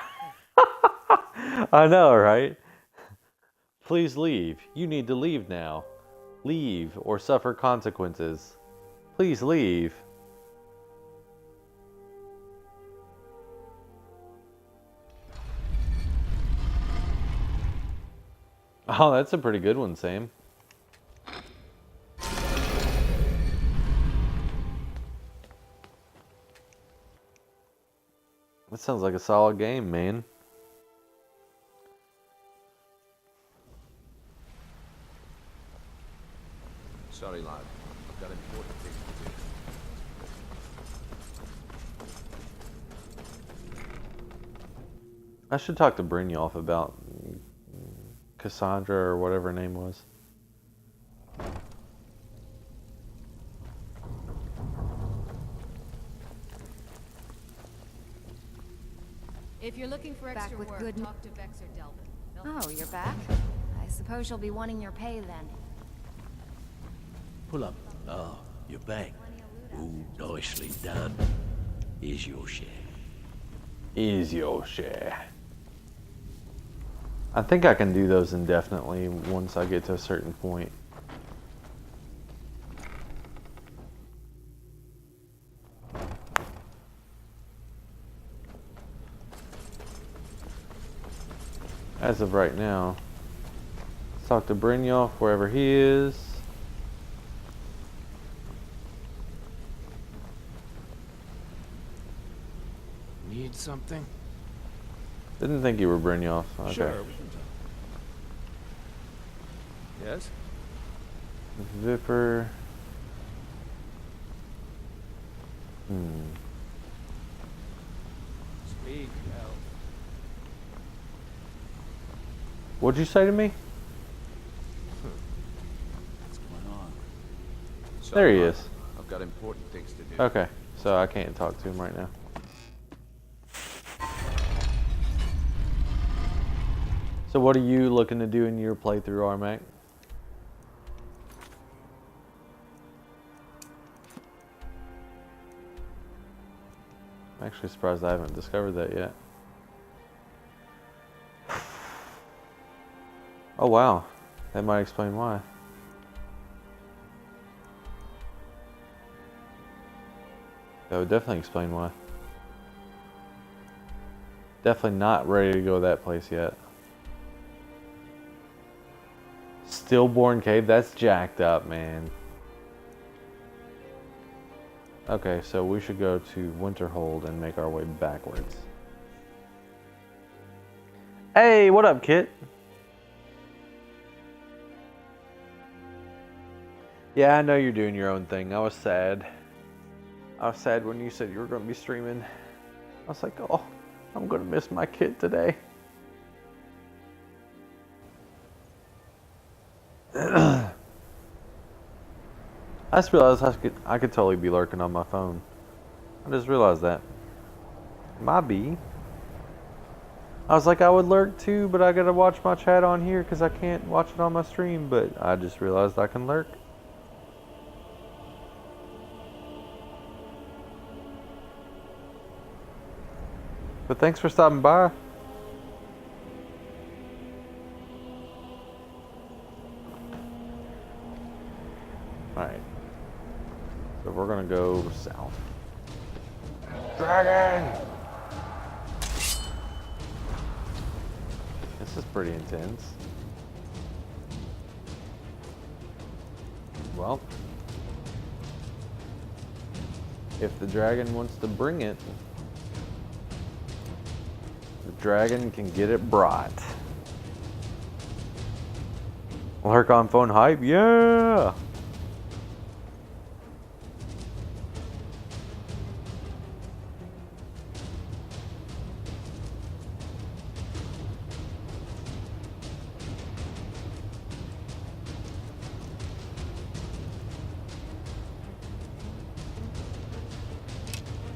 know, right? Please leave. You need to leave now. Leave or suffer consequences. Please leave. Oh, that's a pretty good one, Sam. That sounds like a solid game, man. Sorry, lad. I've got important things to do. I should talk to Brynjolf about Cassandra or whatever her name was. If you're looking for extra with work, good talk to Vex or Delvin. Oh, you're back? I suppose you'll be wanting your pay then. Pull up. Oh, you're back. Ooh, nicely done. Here's your share. Is your share. I think I can do those indefinitely once I get to a certain point. As of right now, let's talk to Brynjolf wherever he is. Need something? Didn't think you were Brynjolf. Okay. Sure, we can talk. Yes? Vipper. Speak, Al. What'd you say to me? What's going on? There he is. I've got important things to do. Okay, so I can't talk to him right now. So what are you looking to do in your playthrough, Armac? I'm actually surprised I haven't discovered that yet. Oh wow, that might explain why. That would definitely explain why. Definitely not ready to go to that place yet. Stillborn Cave, that's jacked up, man. Okay, so we should go to Winterhold and make our way backwards. Hey, what up, Kit? Yeah, I know you're doing your own thing. I was sad. I was sad when you said you were going to be streaming. I was like, oh, I'm going to miss my kid today. I just realized I could totally be lurking on my phone. I just realized that. Might be. I was like, I would lurk too, but I gotta watch my chat on here because I can't watch it on my stream. But I just realized I can lurk. But thanks for stopping by. Alright. So we're gonna go south. Dragon! This is pretty intense. Well, if the dragon wants to bring it, the dragon can get it brought. Lurk on phone hype, yeah!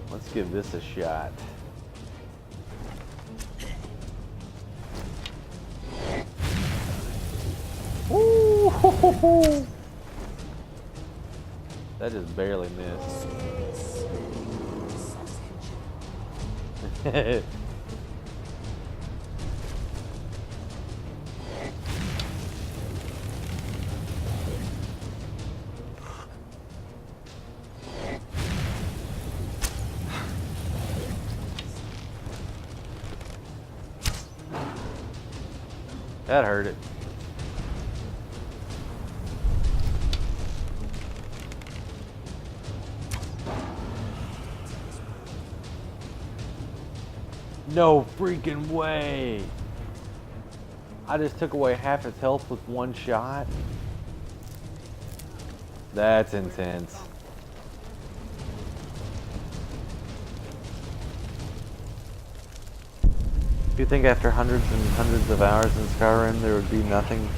Let's give this a shot. Ooh, ho, ho, ho. That just barely missed. That hurt it. No freaking way. I just took away half its health with one shot. That's intense. Do you think after hundreds and hundreds of hours in Skyrim there would be nothing?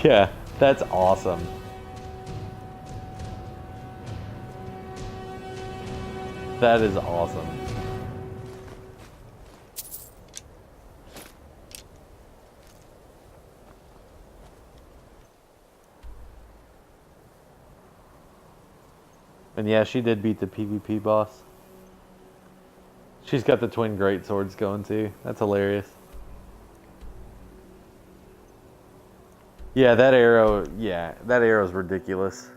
Yeah, that's awesome. That is awesome. And yeah, she did beat the PvP boss. She's got the twin great swords going too. That's hilarious. Yeah, that arrow, that arrow's ridiculous.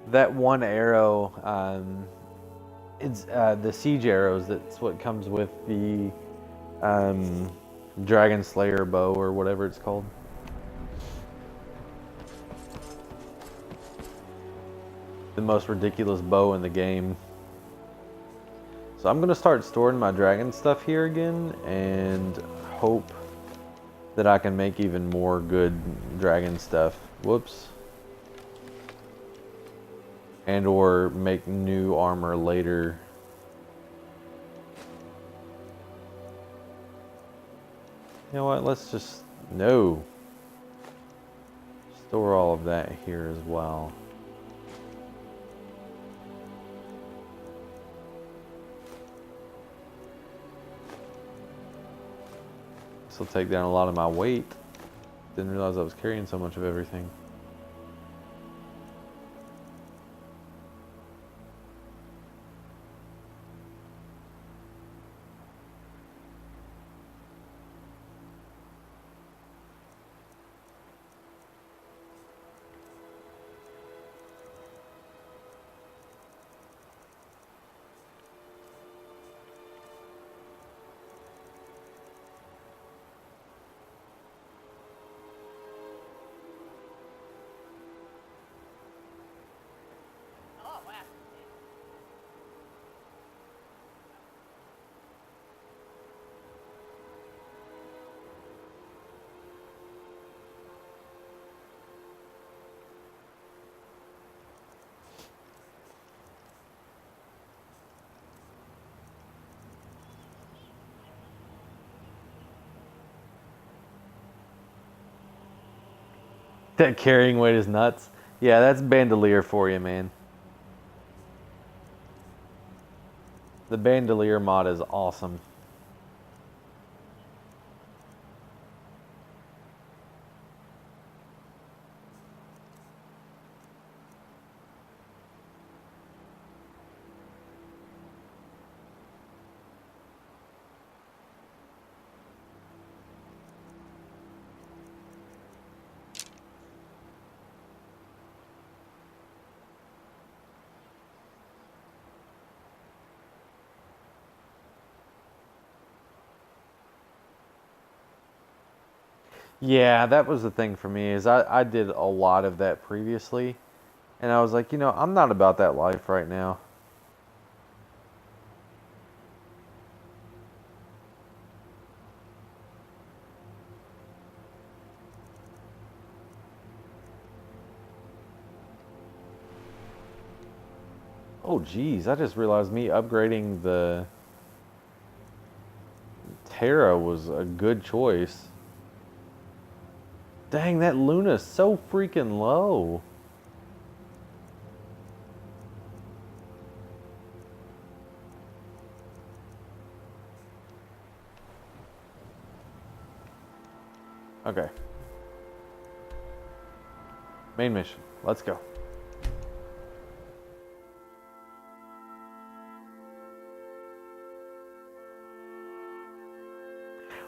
That one arrow, it's the siege arrows, that's what comes with the Dragon Slayer bow or whatever it's called. The most ridiculous bow in the game. So I'm gonna start storing my dragon stuff here again and hope that I can make even more good dragon stuff. Whoops. and or make new armor later. You know what? Let's just no. Store all of that here as well. This will take down a lot of my weight. Didn't realize I was carrying so much of everything. That carrying weight is nuts. Yeah, that's Bandolier for you, man. The Bandolier mod is awesome. Yeah, that was the thing for me is I did a lot of that previously, and I was like, you know, I'm not about that life right now. Oh geez, I just realized me upgrading the Terra was a good choice. Dang, that Luna's so freaking low. Okay. Main mission. Let's go.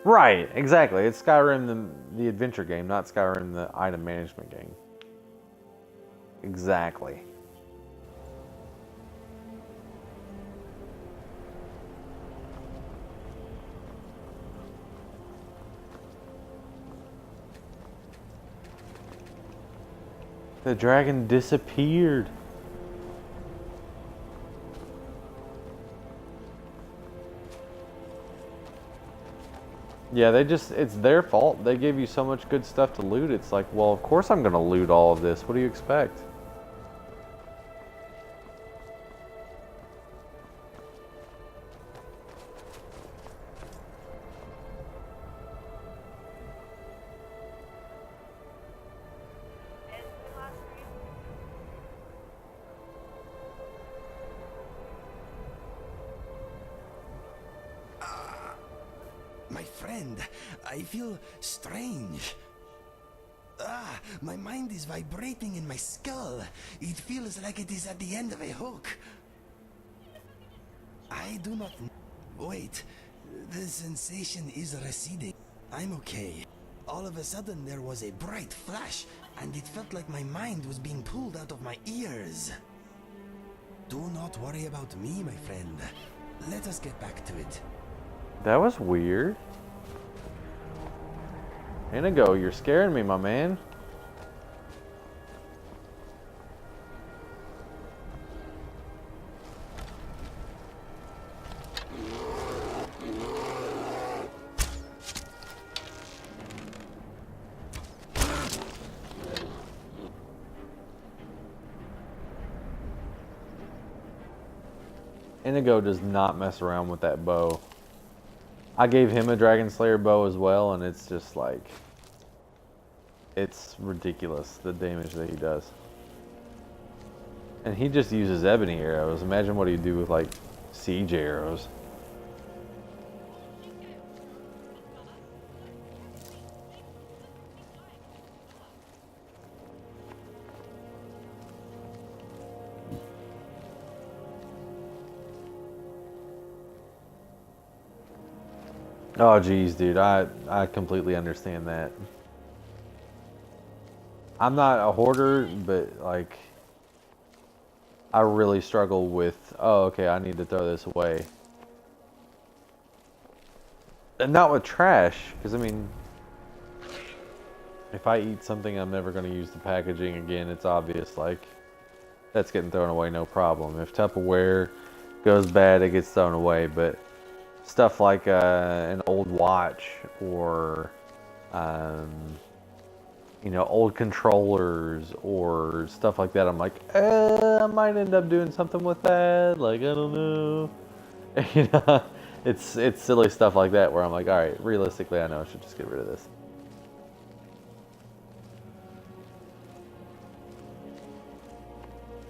Right, exactly. It's Skyrim the adventure game, not Skyrim the item management game. Exactly. The dragon disappeared. Yeah, it's their fault. They gave you so much good stuff to loot. It's like, well, of course I'm going to loot all of this. What do you expect? My friend, I feel strange. My mind is vibrating in my skull. It feels like it is at the end of a hook. I do not... Wait, the sensation is receding. I'm okay. All of a sudden there was a bright flash, and it felt like my mind was being pulled out of my ears. Do not worry about me, my friend. Let us get back to it. That was weird. Inigo, you're scaring me, my man. Inigo does not mess around with that bow. I gave him a Dragon Slayer bow as well, and it's just like, it's ridiculous the damage that he does. And he just uses ebony arrows. Imagine what he'd do with like siege arrows. Oh geez, dude, I completely understand that. I'm not a hoarder, but like, I really struggle with, oh okay, I need to throw this away. And not with trash, because I mean, if I eat something I'm never going to use the packaging again, it's obvious, like, that's getting thrown away, no problem. If Tupperware goes bad, it gets thrown away, but stuff like an old watch or you know, old controllers or stuff like that, I'm like, I might end up doing something with that, like, I don't know. You know, it's silly stuff like that where I'm like, all right, realistically I know I should just get rid of this.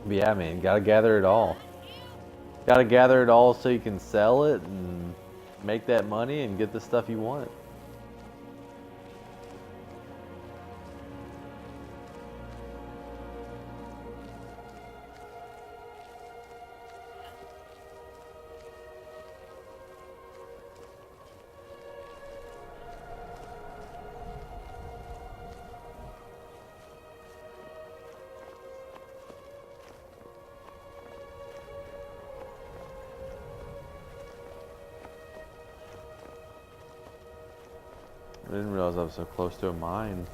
But yeah, man, gotta gather it all. Gotta gather it all so you can sell it and make that money and get the stuff you want. I didn't realize I was so close to a mine.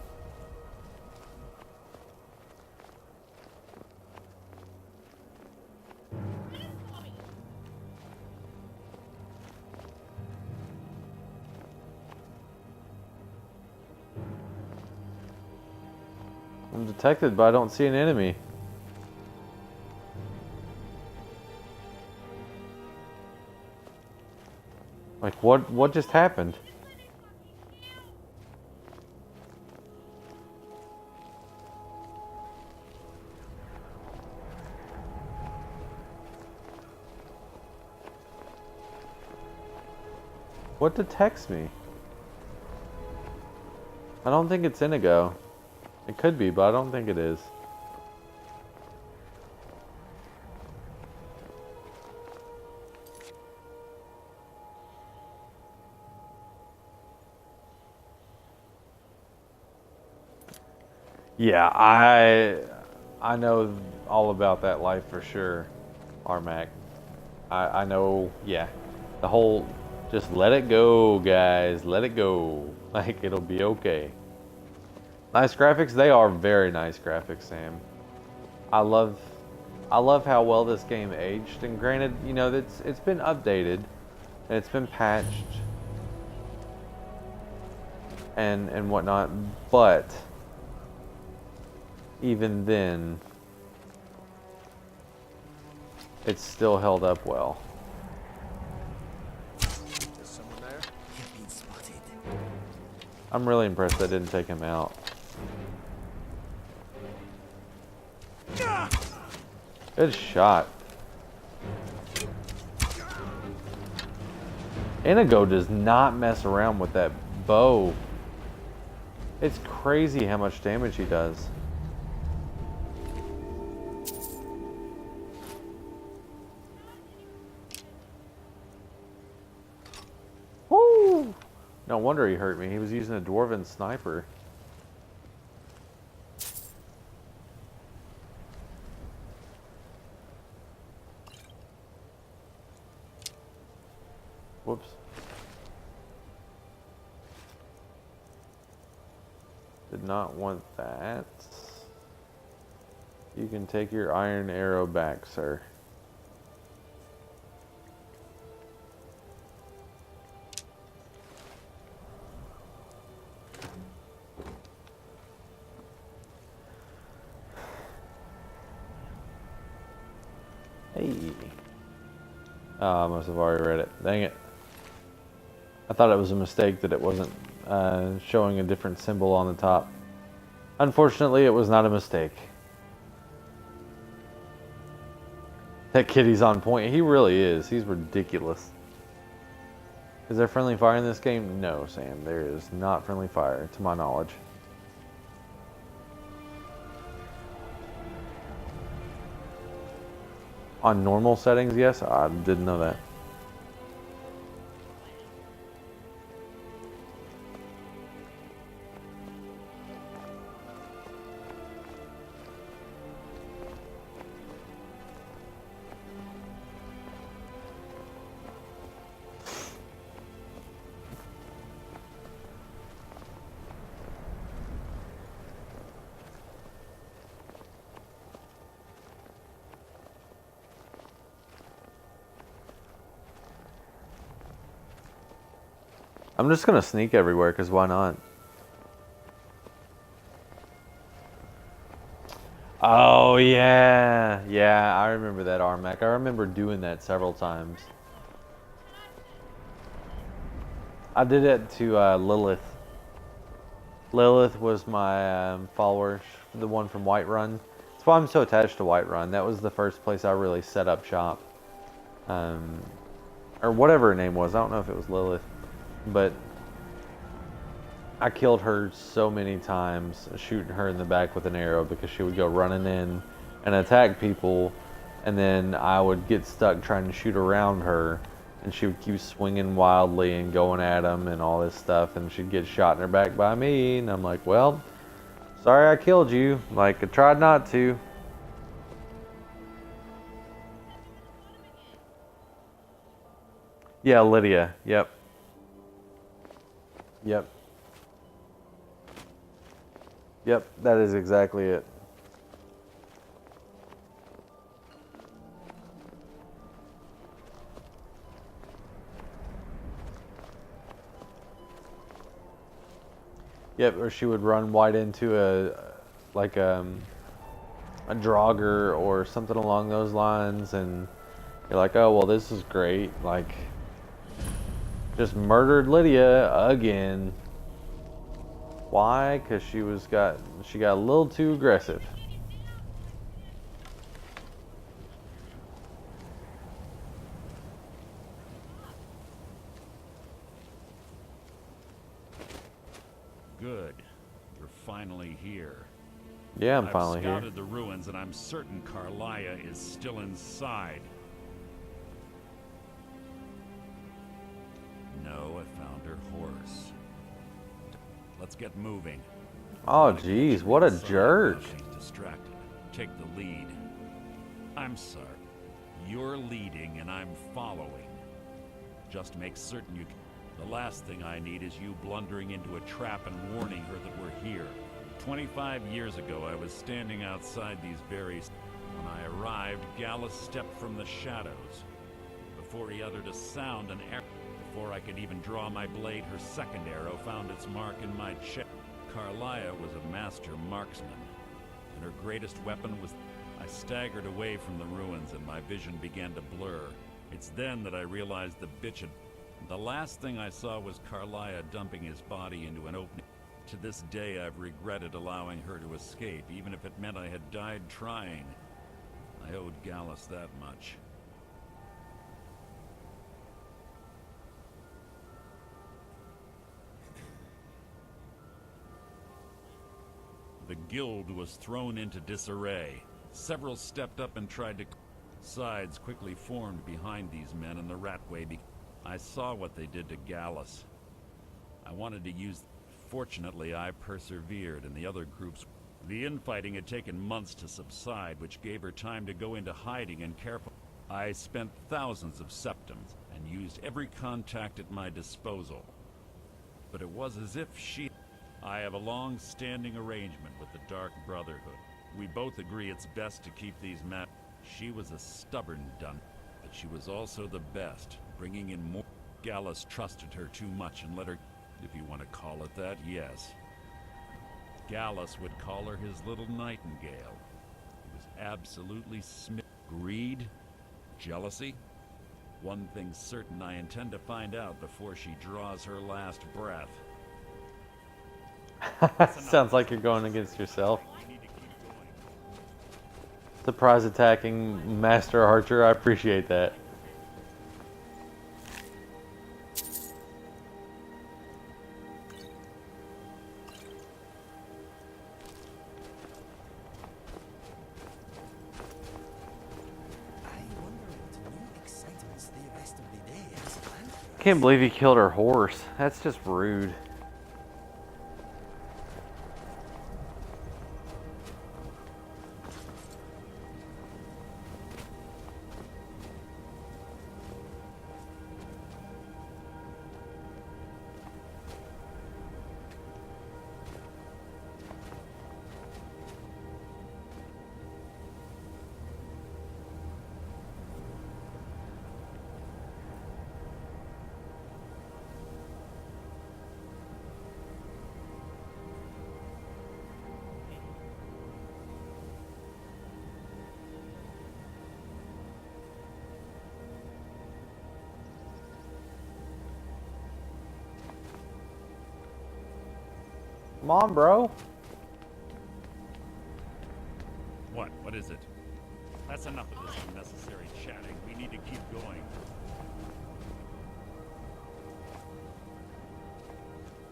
I'm detected, but I don't see an enemy. Like, what just happened? What detects me? I don't think it's Inigo. It could be, but I don't think it is. Yeah, I know all about that life for sure, Armac. I know, yeah. The whole, just let it go, guys. Let it go. Like, it'll be okay. Nice graphics. They are very nice graphics, Sam. I love how well this game aged. And granted, you know, it's been updated and it's been patched and whatnot. But even then, it's still held up well. Is someone there? You've been spotted. I'm really impressed I didn't take him out. Good shot. Inigo does not mess around with that bow. It's crazy how much damage he does. Woo! No wonder he hurt me. He was using a dwarven sniper. Whoops. Did not want that. You can take your iron arrow back, sir. Hey. Oh, I must have already read it. Dang it. I thought it was a mistake that it wasn't showing a different symbol on the top. Unfortunately, it was not a mistake. That kitty's on point. He really is. He's ridiculous. Is there friendly fire in this game? No, Sam. There is not friendly fire, to my knowledge. On normal settings, yes. I didn't know that. I'm just gonna sneak everywhere, because why not? Oh, yeah. Yeah, I remember that, Armac. I remember doing that several times. I did it to Lilith. Lilith was my follower, the one from Whiterun. That's why I'm so attached to Whiterun. That was the first place I really set up shop. Or whatever her name was. I don't know if it was Lilith. But I killed her so many times, shooting her in the back with an arrow, because she would go running in and attack people, and then I would get stuck trying to shoot around her, and she would keep swinging wildly and going at them and all this stuff, and she'd get shot in her back by me, and I'm like, well, sorry I killed you. Like, I tried not to. Yeah, Lydia. Yep. Yep. Yep, that is exactly it. Yep, or she would run wide into a Draugr or something along those lines, and you're like, oh, well, this is great. Like, just murdered Lydia again. Why? Because she got a little too aggressive. Good. You're finally here. Yeah, I'm finally here. I've scouted the ruins, and I'm certain Karliah is still inside. No, I found her horse. Let's get moving. Oh, geez, what a jerk. She's distracted. Take the lead. I'm sorry. You're leading and I'm following. Just make certain you can. The last thing I need is you blundering into a trap and warning her that we're here. 25 years ago, I was standing outside these very... When I arrived, Gallus stepped from the shadows. Before he uttered a sound, an arrow... Before I could even draw my blade, her second arrow found its mark in my chest. Karliah was a master marksman, and her greatest weapon was... I staggered away from the ruins and my vision began to blur. It's then that I realized the bitch had... The last thing I saw was Karliah dumping his body into an opening. To this day, I've regretted allowing her to escape, even if it meant I had died trying. I owed Gallus that much. The guild was thrown into disarray. Several stepped up and tried to... Sides quickly formed behind these men, and the Ratway I saw what they did to Gallus. I wanted to use... Fortunately, I persevered, and the other groups... The infighting had taken months to subside, which gave her time to go into hiding and careful. I spent thousands of septims, and used every contact at my disposal. But it was as if she... I have a long-standing arrangement with the Dark Brotherhood. We both agree it's best to keep these men. She was a stubborn dun, but she was also the best, bringing in more. Gallus trusted her too much and let her, if you want to call it that, yes. Gallus would call her his little nightingale. He was absolutely smitten. Greed? Jealousy? One thing's certain, I intend to find out before she draws her last breath. Sounds like you're going against yourself. Surprise attacking Master Archer, I appreciate that. Can't believe he killed her horse. That's just rude. Come on, bro. What? What is it? That's enough of this unnecessary chatting. We need to keep going.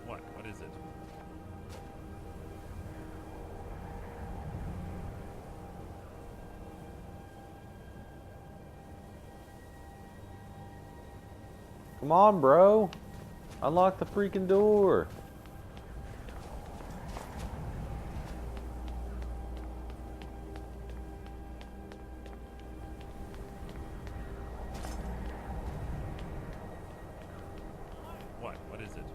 What? What is it? Come on, bro. Unlock the freaking door. What? What is it?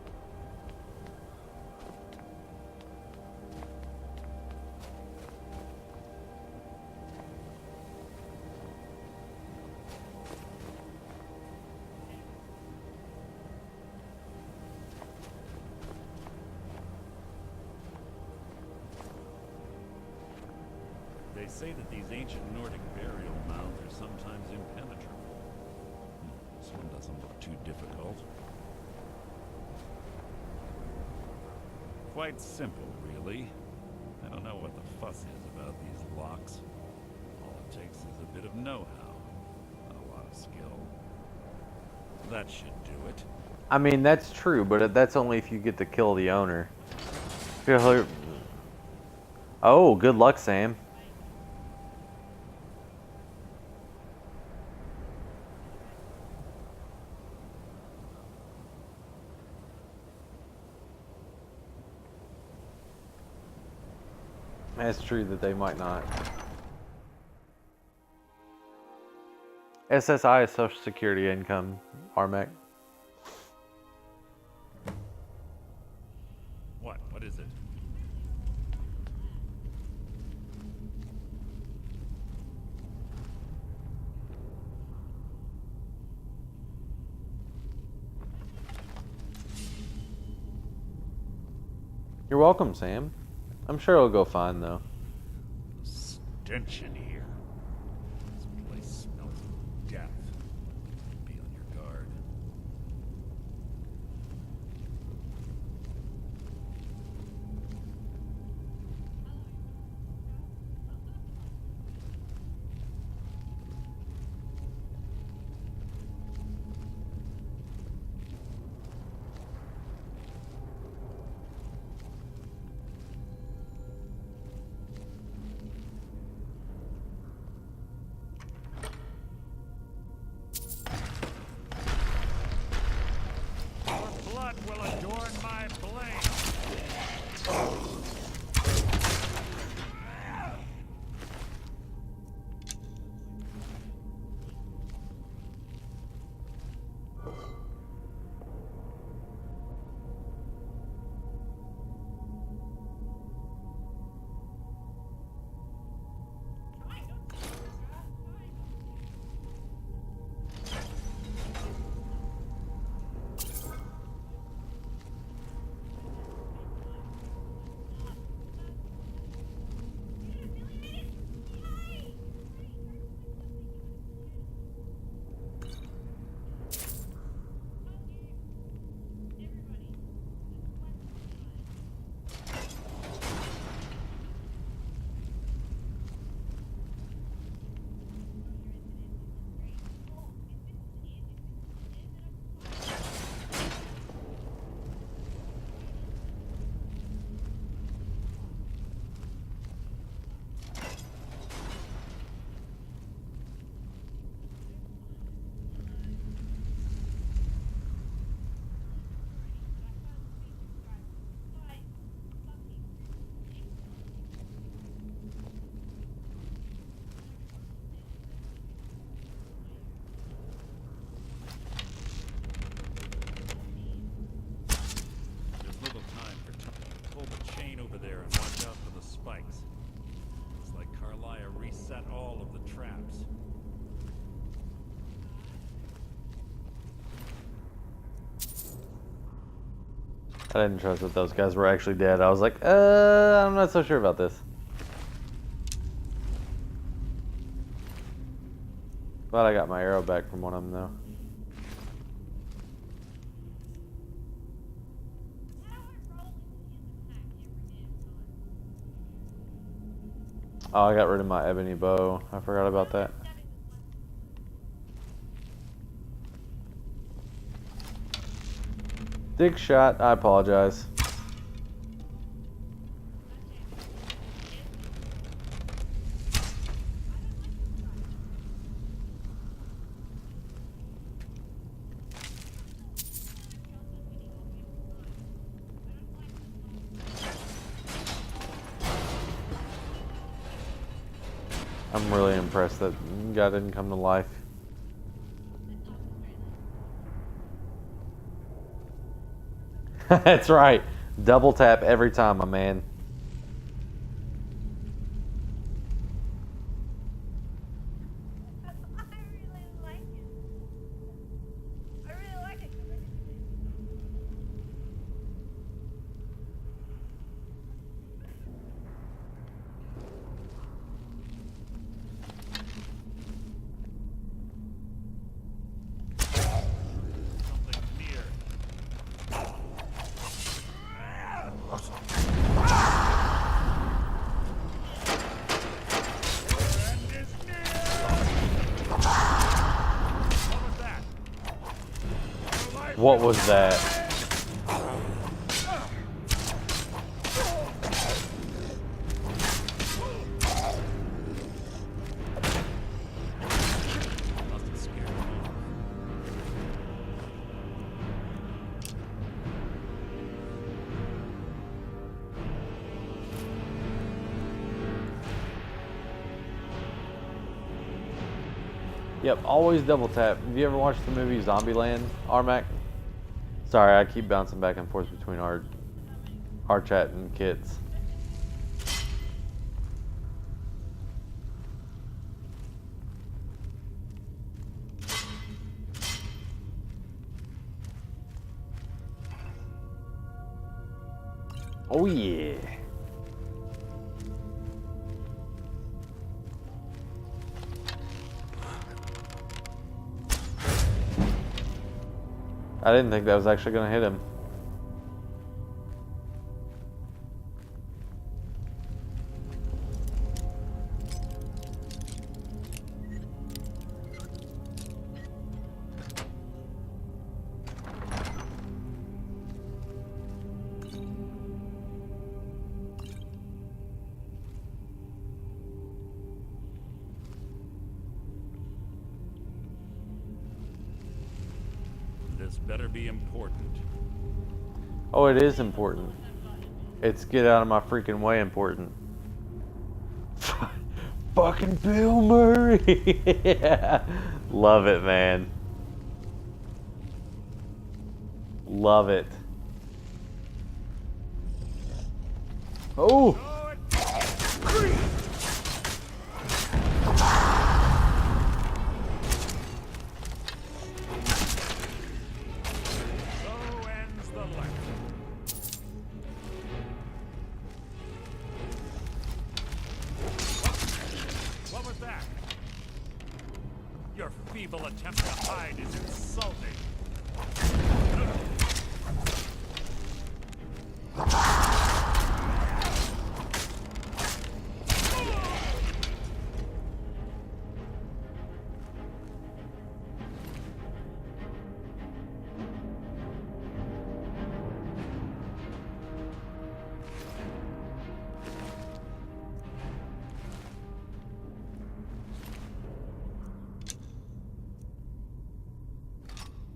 They say that these ancient Nordic burial mounds are sometimes impenetrable. This one doesn't look too difficult. Quite simple, really. I don't know what the fuss is about these locks. All it takes is a bit of know-how, not a lot of skill. That should do it. I mean, that's true, but that's only if you get to kill the owner. Oh, good luck, Sam. That's true that they might not. SSI is Social Security income, Armac. What? What is it? You're welcome, Sam. I'm sure it'll go fine, though. Stench in here. This place smells of death. Be on your guard. I didn't trust that those guys were actually dead. I was like, I'm not so sure about this. Glad I got my arrow back from one of them, though. Oh, I got rid of my ebony bow. I forgot about that. Dick shot. I apologize. I'm really impressed that guy didn't come to life. That's right. Double tap every time, my man. What was that? Yep, always double tap. Have you ever watched the movie Zombieland, Armac? Sorry, I keep bouncing back and forth between our chat and Kits. Oh yeah. I didn't think that was actually going to hit him. This better be important. Oh, it is important. It's get out of my freaking way important. Fucking Bill Murray. Yeah. Love it, man. Love it. Oh. Your feeble attempt to hide is insulting.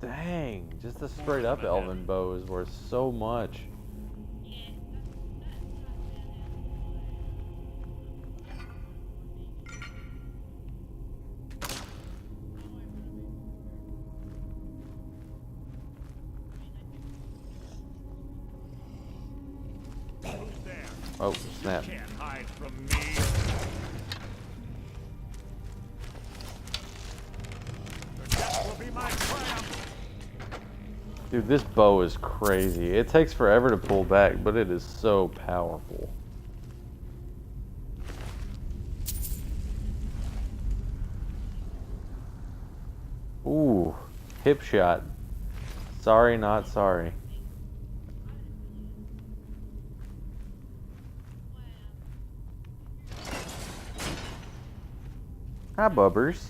Dang, just a straight up elven bow is worth so much. Oh, snap. You can't hide from me. Your death will be my triumph. Dude, this bow is crazy. It takes forever to pull back, but it is so powerful. Ooh, hip shot. Sorry, not sorry. Hi, Bubbers.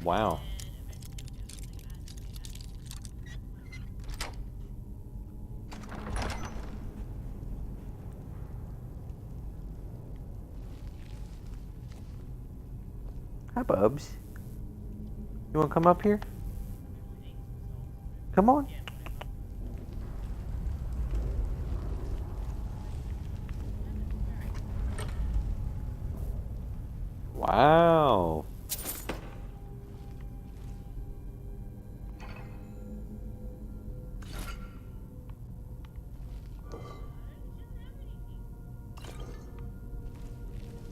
Wow. Hi, Bubs. You want to come up here? Come on. Wow.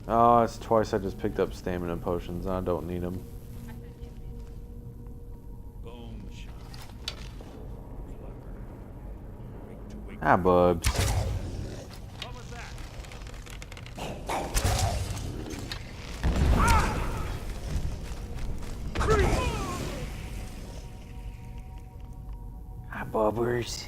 Oh, it's twice I just picked up stamina potions. I don't need them. Hi, Bubs. Hi, Bubbers.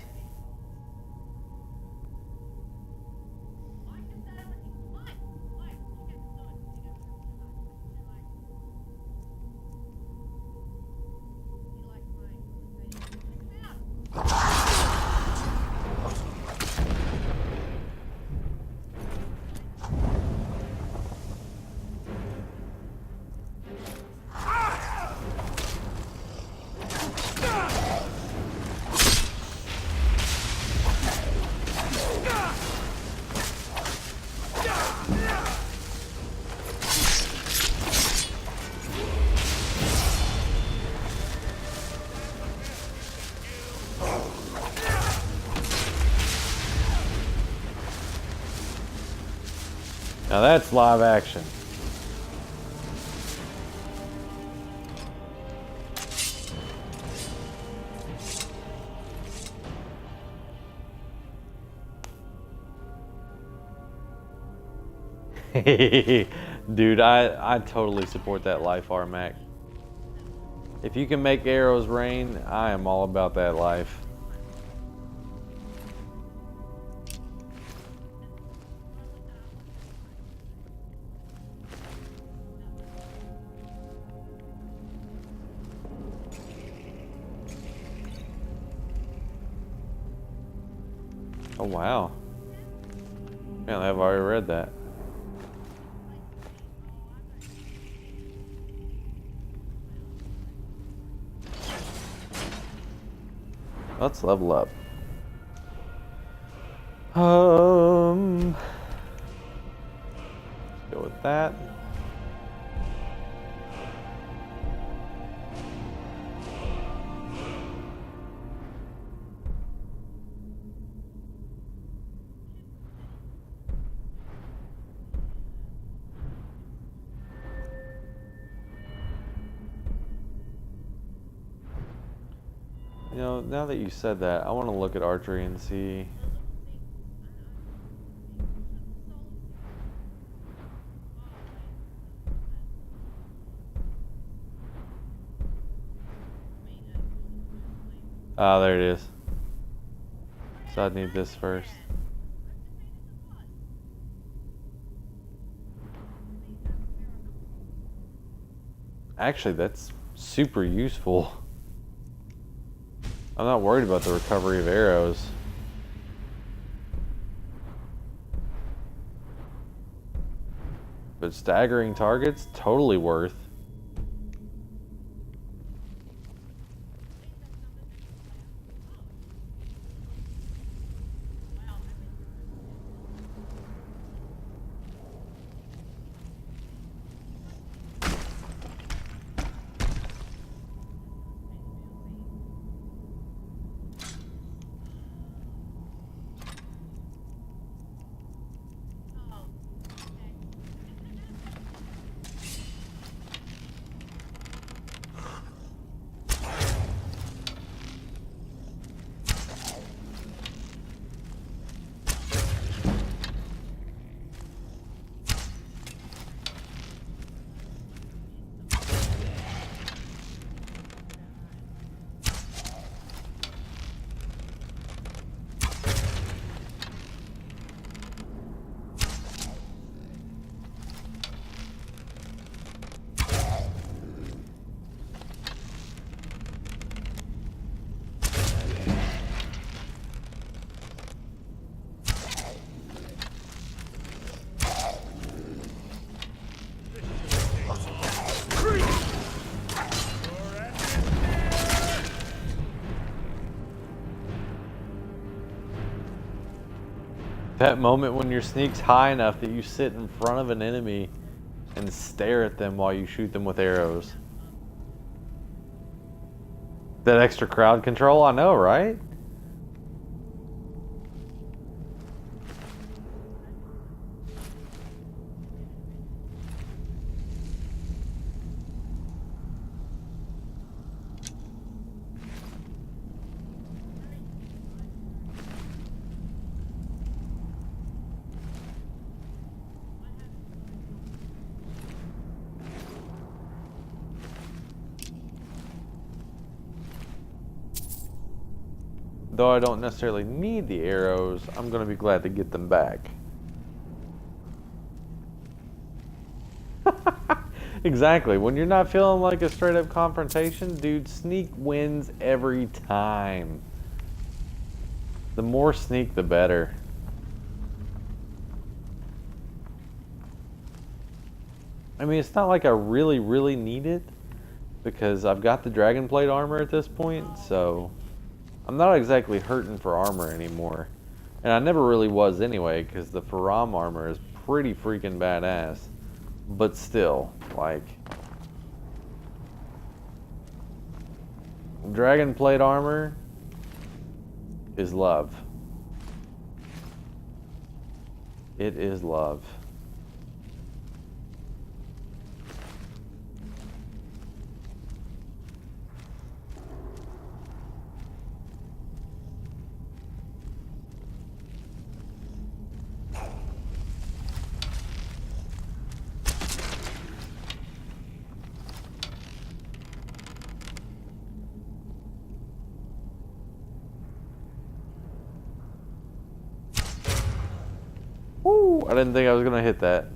Now that's live action. Dude, I totally support that life Mac. If you can make arrows rain, I am all about that life. Oh wow. Man, I've already read that. Let's level up. Let's go with that. You know, now that you said that, I want to look at archery and see. Ah, there it is. So I'd need this first. Actually, that's super useful. I'm not worried about the recovery of arrows. But staggering targets, totally worth. That moment when your sneak's high enough that you sit in front of an enemy and stare at them while you shoot them with arrows. That extra crowd control, I know, right? Though I don't necessarily need the arrows, I'm going to be glad to get them back. Exactly. When you're not feeling like a straight up confrontation, dude, sneak wins every time. The more sneak, the better. I mean, it's not like I really, really need it, because I've got the dragon plate armor at this point, so I'm not exactly hurting for armor anymore. And I never really was anyway, because the Faram armor is pretty freaking badass. But still, like, dragon plate armor is love. It is love. Woo! I didn't think I was gonna hit that.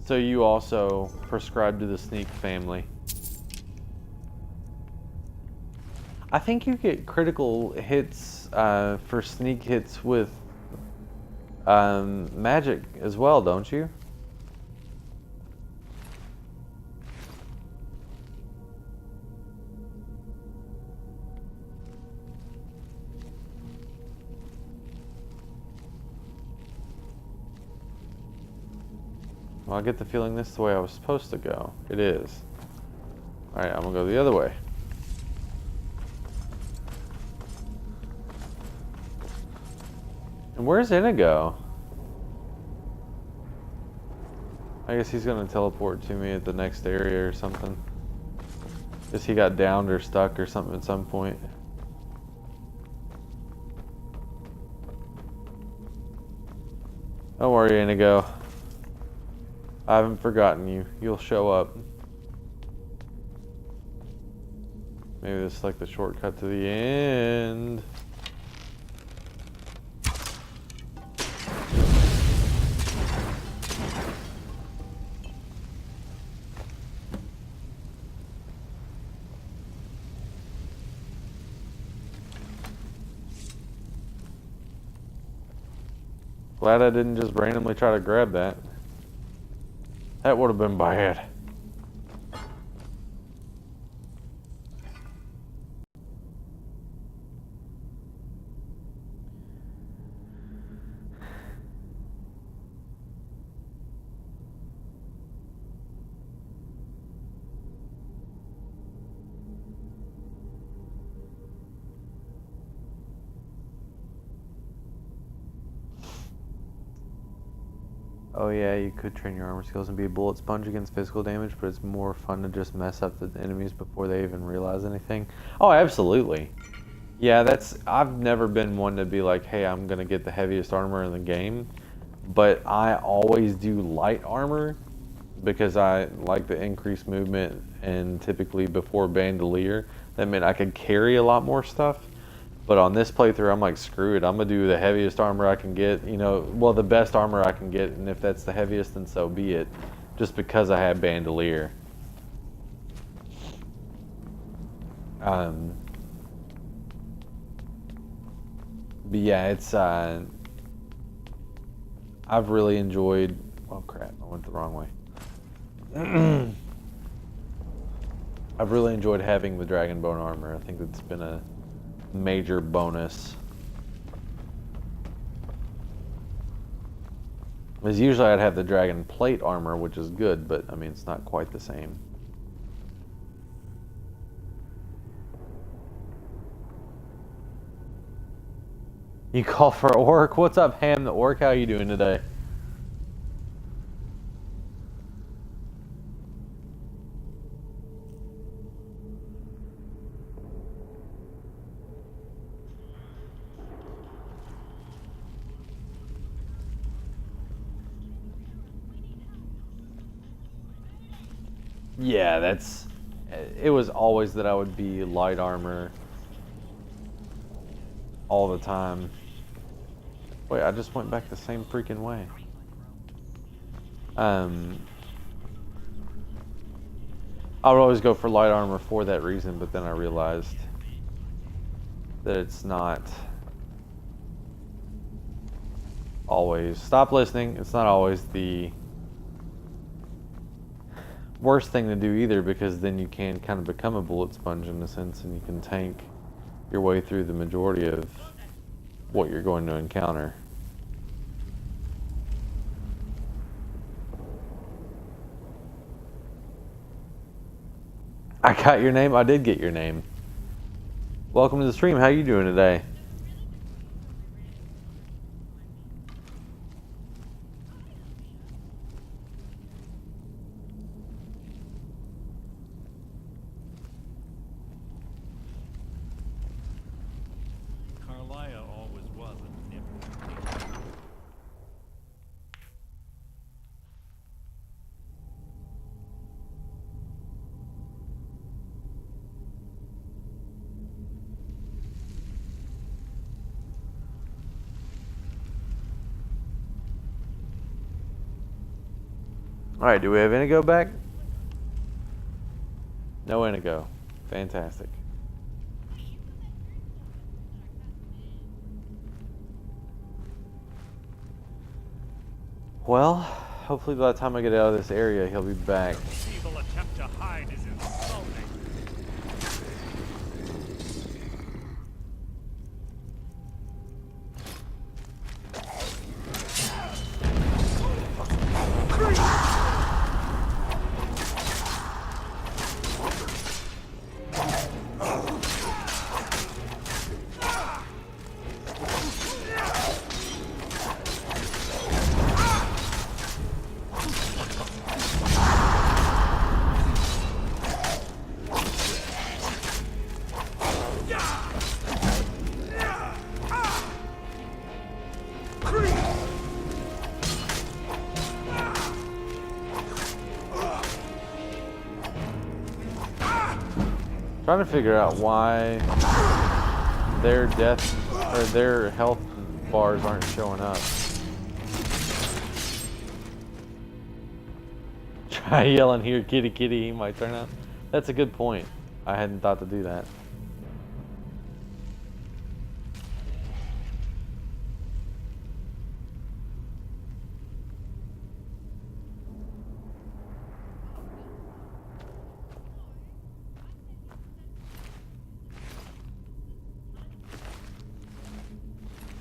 So you also prescribe to the sneak family. I think you get critical hits for sneak hits with magic as well, don't you? Well, I get the feeling this is the way I was supposed to go. It is. Alright, I'm gonna go the other way. And where's Inigo? I guess he's gonna teleport to me at the next area or something. Guess he got downed or stuck or something at some point. Don't worry, Inigo. I haven't forgotten you. You'll show up. Maybe this is like the shortcut to the end. Glad I didn't just randomly try to grab that. That would have been bad. Oh yeah, you could train your armor skills and be a bullet sponge against physical damage, but it's more fun to just mess up the enemies before they even realize anything. Oh, absolutely. Yeah, I've never been one to be like, hey, I'm gonna get the heaviest armor in the game, but I always do light armor because I like the increased movement, and typically before Bandolier, that meant I could carry a lot more stuff. But on this playthrough, I'm like, screw it. I'm going to do the heaviest armor I can get. You know, well, the best armor I can get. And if that's the heaviest, then so be it. Just because I have Bandolier. But yeah, it's... I've really enjoyed... Oh, crap. I went the wrong way. I've really enjoyed having the dragon bone armor. I think it's been a major bonus. Because usually I'd have the dragon plate armor, which is good, but I mean, it's not quite the same. You call for Orc? What's up, Ham the Orc? How you doing today? Yeah, that's... It was always that I would be light armor all the time. Wait, I just went back the same freaking way. I would always go for light armor for that reason, but then I realized that it's not always... Stop listening. It's not always the worst thing to do either, because then you can kind of become a bullet sponge in a sense, and you can tank your way through the majority of what you're going to encounter. I got your name? I did get your name. Welcome to the stream. How you doing today? Alright, do we have Inigo back? No Inigo. Fantastic. Well, hopefully by the time I get out of this area, he'll be back. Evil attempt to hide is insulting. Trying to figure out why their death or their health bars aren't showing up. Try yelling here, kitty kitty, he might turn up. That's a good point. I hadn't thought to do that.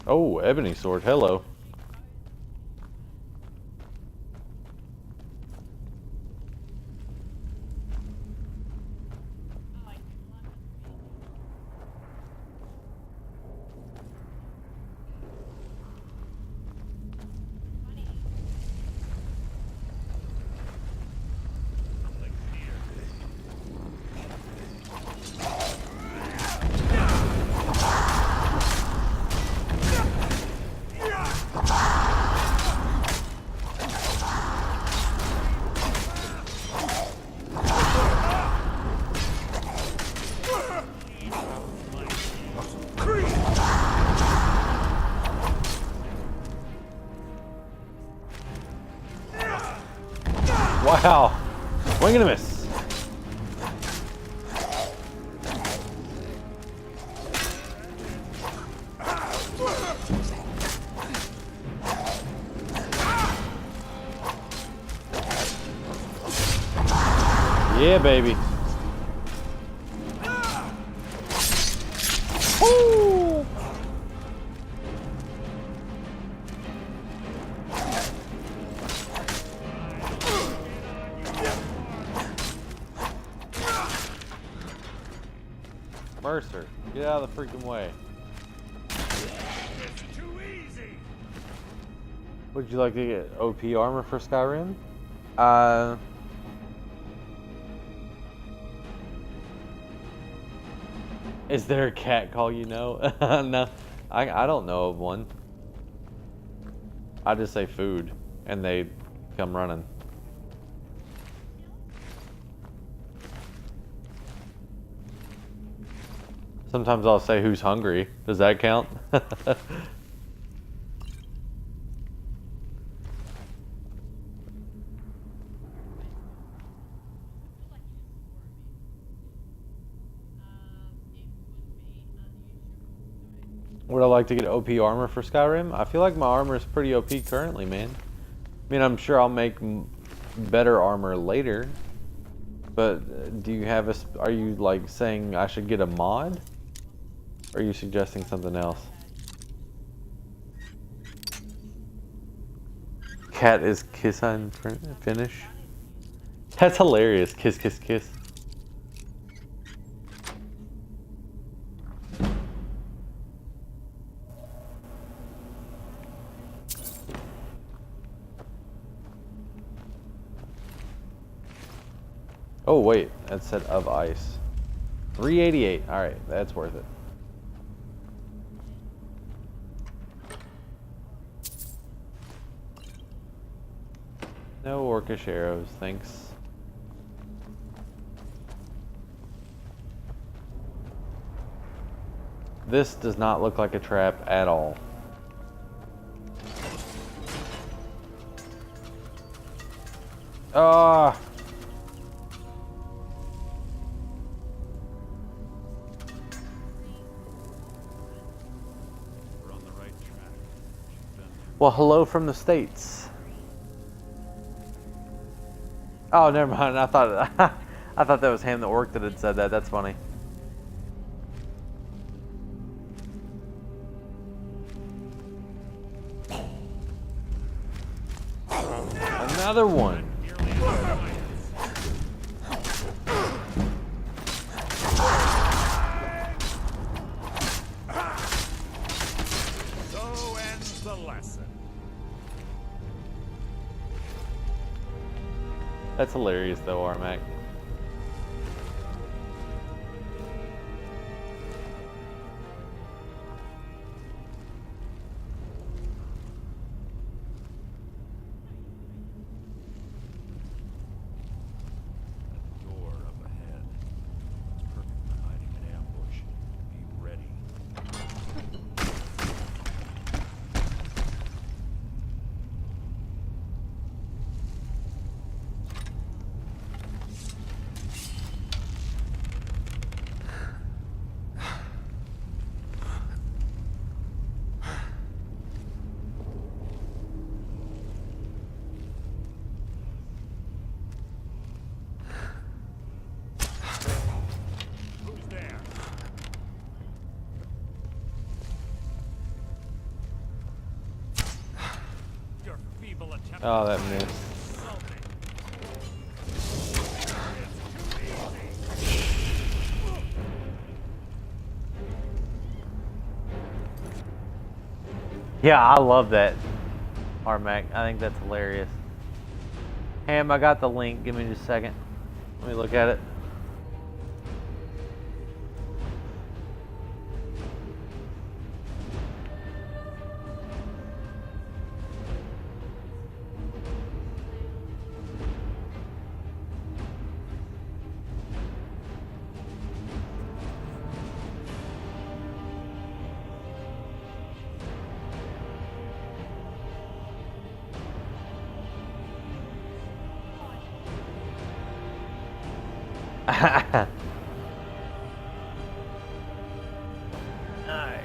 Oh, ebony sword, hello. Wow, wing and a miss. Yeah, baby. Woo! Mercer, get out of the freaking way. Would you like to get OP armor for Skyrim? Is there a cat call you know? No, I don't know of one. I just say food, and they come running. Sometimes I'll say who's hungry. Does that count? Would I like to get OP armor for Skyrim? I feel like my armor is pretty OP currently, man. I mean, I'm sure I'll make better armor later. But do you have a... Are you like saying I should get a mod? Or are you suggesting something else? Cat is kiss on finish? That's hilarious. Kiss, kiss, kiss. Oh wait, that said of ice. 388. Alright, that's worth it. No orcish arrows, thanks. This does not look like a trap at all. Ah! Well, hello from the States. Oh, never mind. I thought I thought that was Ham the Orc that had said that. That's funny. Another one. So ends the lesson. That's hilarious though, Armac. Door up ahead. It's perfect for hiding an ambush. Be ready. Who's there? Your feeble attempt. Oh, that missed. Yeah, I love that, Armac. I think that's hilarious. Ham, I got the link. Give me just a second. Let me look at it. Alright.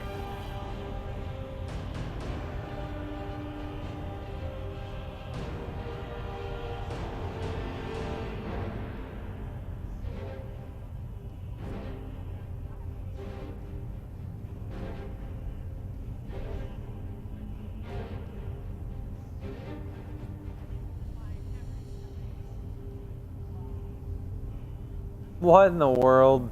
What in the world?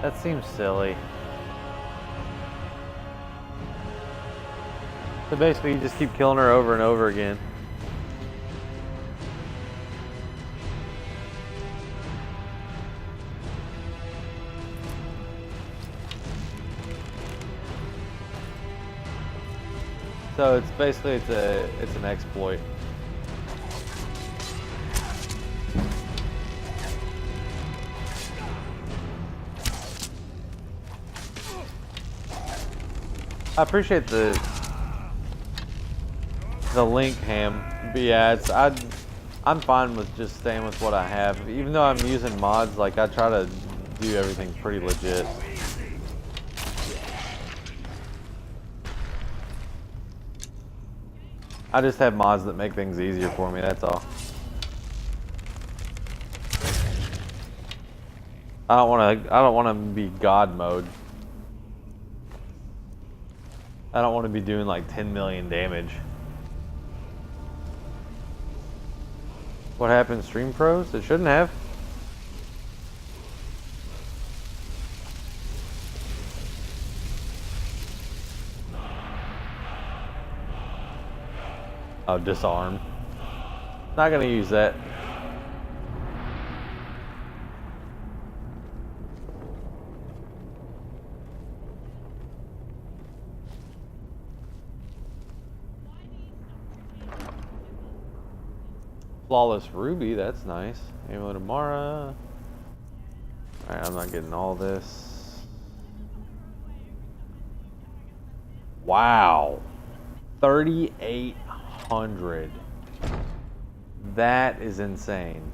That seems silly. So basically, you just keep killing her over and over again. So it's basically it's an exploit. I appreciate the link, Ham. But yeah, I'm fine with just staying with what I have. Even though I'm using mods, like I try to do everything pretty legit. I just have mods that make things easier for me, that's all. I don't wanna be God mode. I don't want to be doing like 10 million damage. What happened, Stream Pros? It shouldn't have. Oh, disarm. Not gonna use that. Flawless Ruby, that's nice. Amulet of Mara. Alright, I'm not getting all this. Wow. 3,800. That is insane.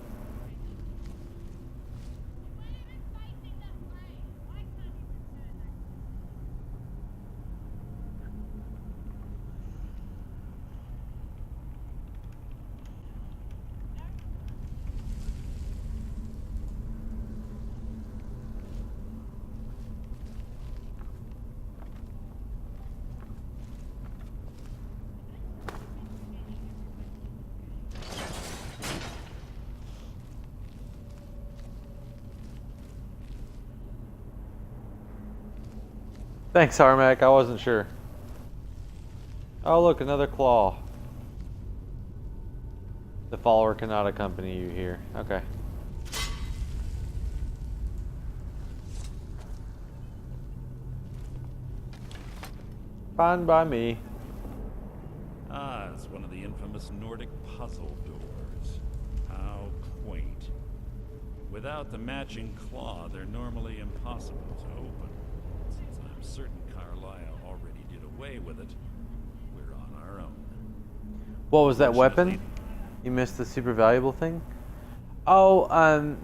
Thanks, Armac. I wasn't sure. Oh, look, another claw. The follower cannot accompany you here. Okay. Fine by me. Ah, it's one of the infamous Nordic puzzle doors. How quaint. Without the matching claw, they're normally impossible to open. Since I'm certain Carlisle already did away with it, we're on our own. What was that weapon? You missed the super valuable thing? Oh,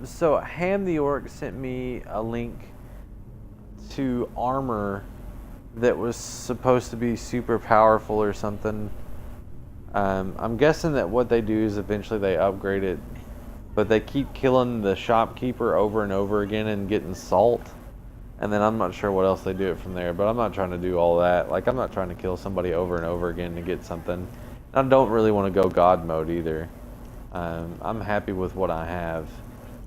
so Ham the Orc sent me a link to armor that was supposed to be super powerful or something. I'm guessing that what they do is eventually they upgrade it, but they keep killing the shopkeeper over and over again and getting salt. And then I'm not sure what else they do it from there, but I'm not trying to do all that. Like, I'm not trying to kill somebody over and over again to get something. I don't really want to go God mode either. I'm happy with what I have.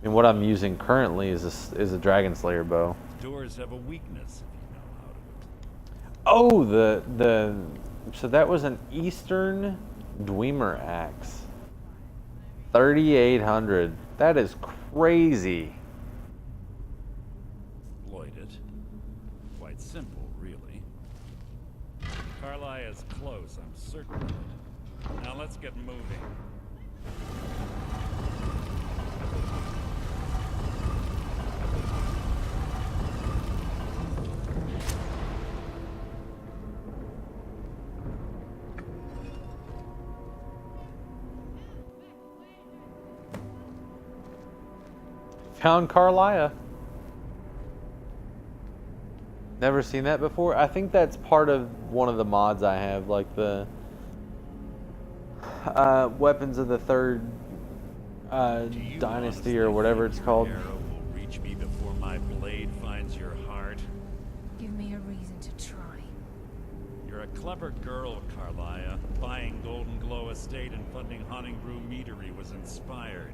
And what I'm using currently is a Dragon Slayer bow. Doors have a weakness if you know how to. Oh, so that was an Eastern Dwemer axe. 3,800. That is crazy. Exploit it. Quite simple, really. Carlia is close, I'm certain of it. Now let's get moving. Found Carlia. Never seen that before. I think that's part of one of the mods I have, like the Weapons of the Third Dynasty or whatever it's called. Arrow will reach me before my blade finds your heart. Give me a reason to try. You're a clever girl, Carlia. Buying Golden Glow Estate and funding Honningbrew Meadery was inspired.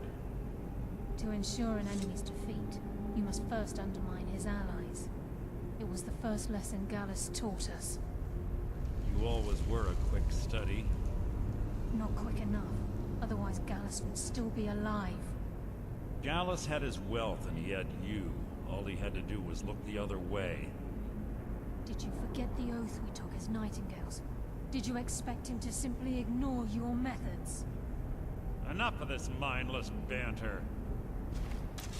To ensure an enemy's defeat, you must first undermine his allies. It was the first lesson Gallus taught us. You always were a quick study. Not quick enough, otherwise Gallus would still be alive. Gallus had his wealth and he had you. All he had to do was look the other way. Did you forget the oath we took as Nightingales? Did you expect him to simply ignore your methods? Enough of this mindless banter.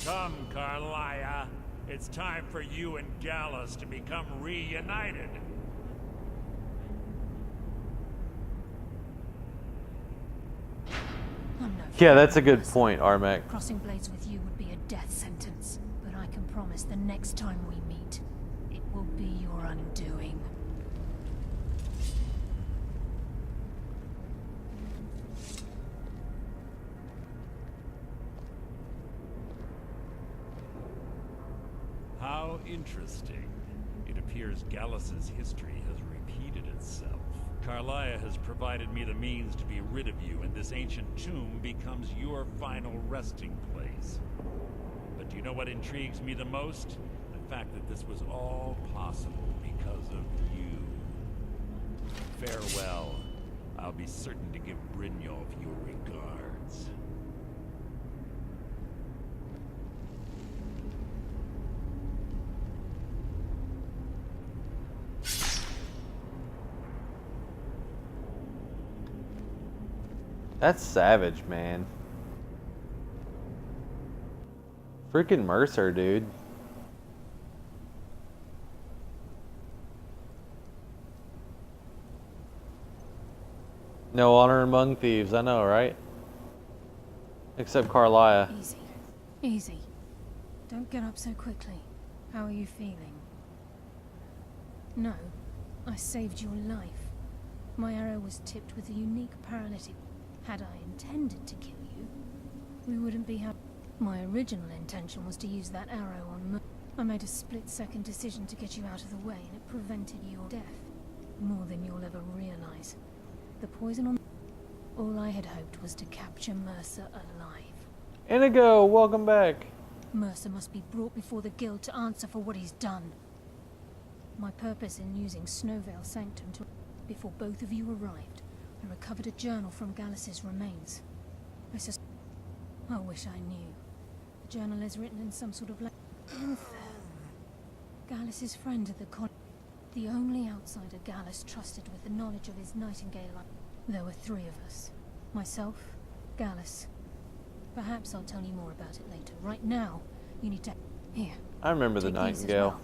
Come, Carlia. It's time for you and Gallus to become reunited. Yeah, that's a good point, Armek. Crossing blades with you would be a death sentence, but I can promise the next time we meet, it will be your undoing. How interesting. It appears Gallus's history has repeated itself. Carlia has provided me the means to be rid of you, and this ancient tomb becomes your final resting place. But do you know what intrigues me the most? The fact that this was all possible because of you. Farewell. I'll be certain to give Brynjolf your regards. That's savage, man. Freaking Mercer, dude. No honor among thieves, I know, right? Except Carlia. Easy. Easy. Don't get up so quickly. How are you feeling? No, I saved your life. My arrow was tipped with a unique paralytic. Had I intended to kill you, we wouldn't be happy. My original intention was to use that arrow on I made a split-second decision to get you out of the way, and it prevented your death. More than you'll ever realize. The poison on... All I had hoped was to capture Mercer alive. Inigo, welcome back. Mercer must be brought before the guild to answer for what he's done. My purpose in using Snowvale Sanctum to... Before both of you arrived, I recovered a journal from Gallus's remains. I wish I knew. The journal is written in some sort of Gallus's friend at the con... The only outsider Gallus trusted with the knowledge of his Nightingale. There were 3 of us. Myself, Gallus. Perhaps I'll tell you more about it later. Right now, you need to... Here. I remember the Nightingale. Well.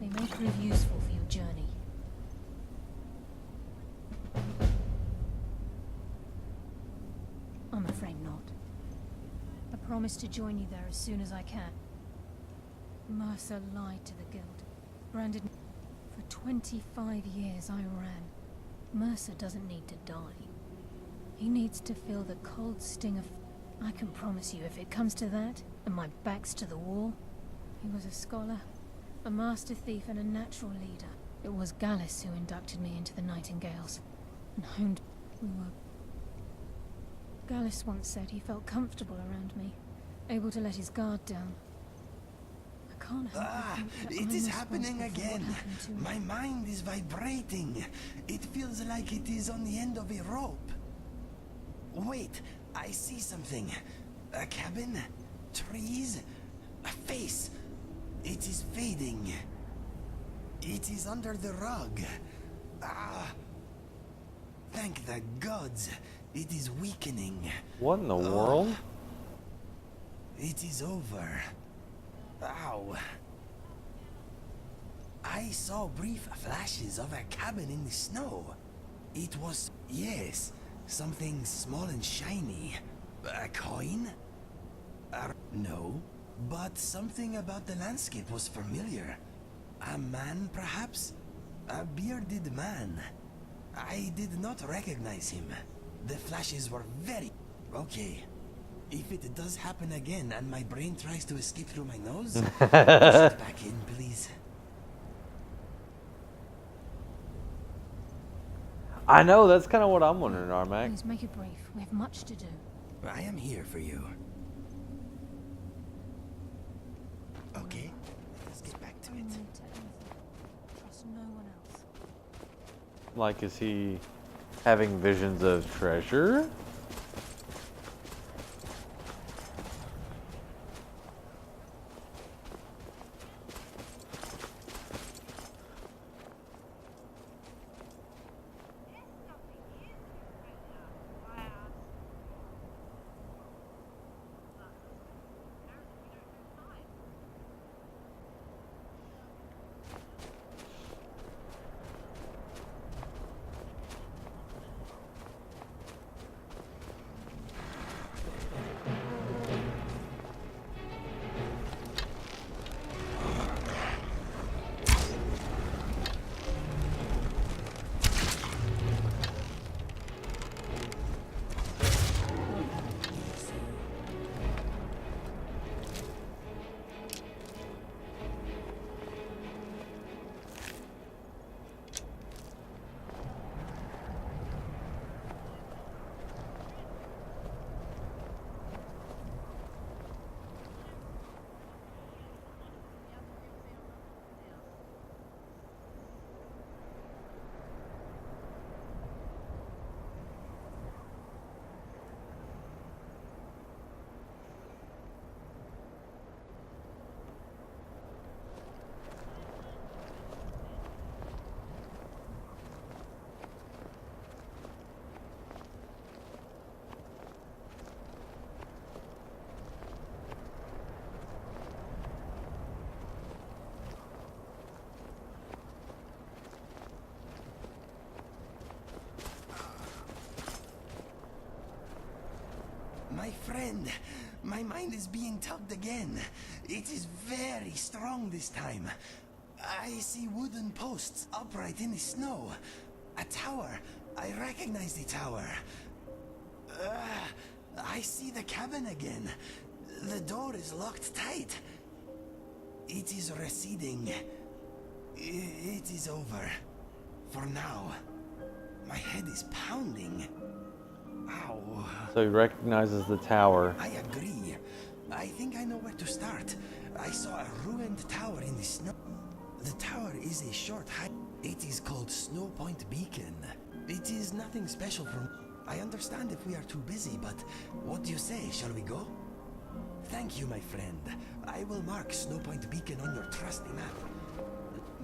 They may prove useful for your journey. I'm afraid not. I promise to join you there as soon as I can. Mercer lied to the guild. Branded me. For 25 years I ran. Mercer doesn't need to die. He needs to feel the cold sting of... I can promise you, if it comes to that, and my back's to the wall... He was a scholar, a master thief, and a natural leader. It was Gallus who inducted me into the Nightingales, and honed... We were Gallus once said he felt comfortable around me, able to let his guard down. I can't help but think that It I'm is responsible happening for what again. happened to me. My mind is vibrating. It feels like it is on the end of a rope. Wait, I see something. A cabin? Trees? A face? It is fading. It is under the rug. Ah! Thank the gods. It is weakening. What in the world? It is over. Ow. I saw brief flashes of a cabin in the snow. It was, yes, something small and shiny. A coin? No, but something about the landscape was familiar. A man, perhaps? A bearded man. I did not recognize him. The flashes were very... Okay. If it does happen again and my brain tries to escape through my nose, push it back in, please. I know, that's kind of what I'm wondering, Armac. Please make it brief. We have much to do. I am here for you. Okay, let's get back to it. Trust no one else. Like, is he having visions of treasure? My friend, my mind is being tugged again. It is very strong this time. I see wooden posts upright in the snow. A tower. I recognize the tower. I see the cabin again. The door is locked tight. It is receding. It is over. For now. My head is pounding. Ow. So he recognizes the tower. I agree. I think I know where to start. I saw a ruined tower in the snow. The tower is a short hike. It is called Snow Point Beacon. It is nothing special from... I understand if we are too busy, but what do you say? Shall we go? Thank you, my friend. I will mark Snow Point Beacon on your trusty map.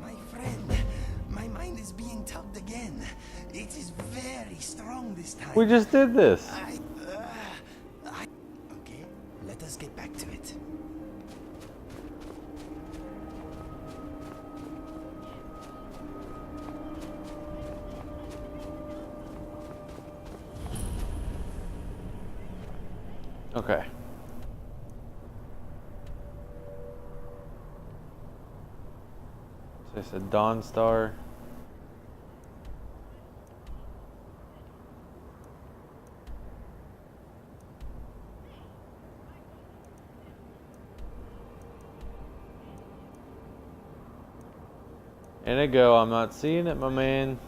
My friend, my mind is being tugged again. It is very strong this time. We just did this. Okay, let us get back to it. Okay. So it's a Dawn Star. Inigo, I'm not seeing it, my man.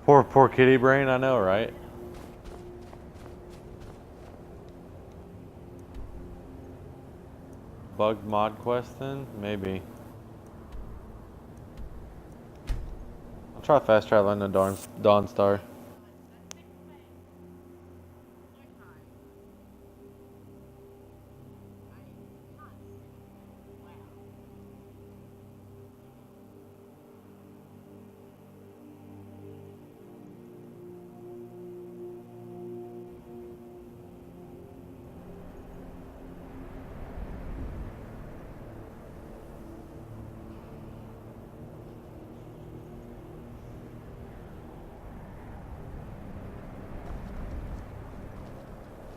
Poor kitty brain, I know, right? Bugged mod quest then? Maybe. I'll try fast traveling to Dawnstar.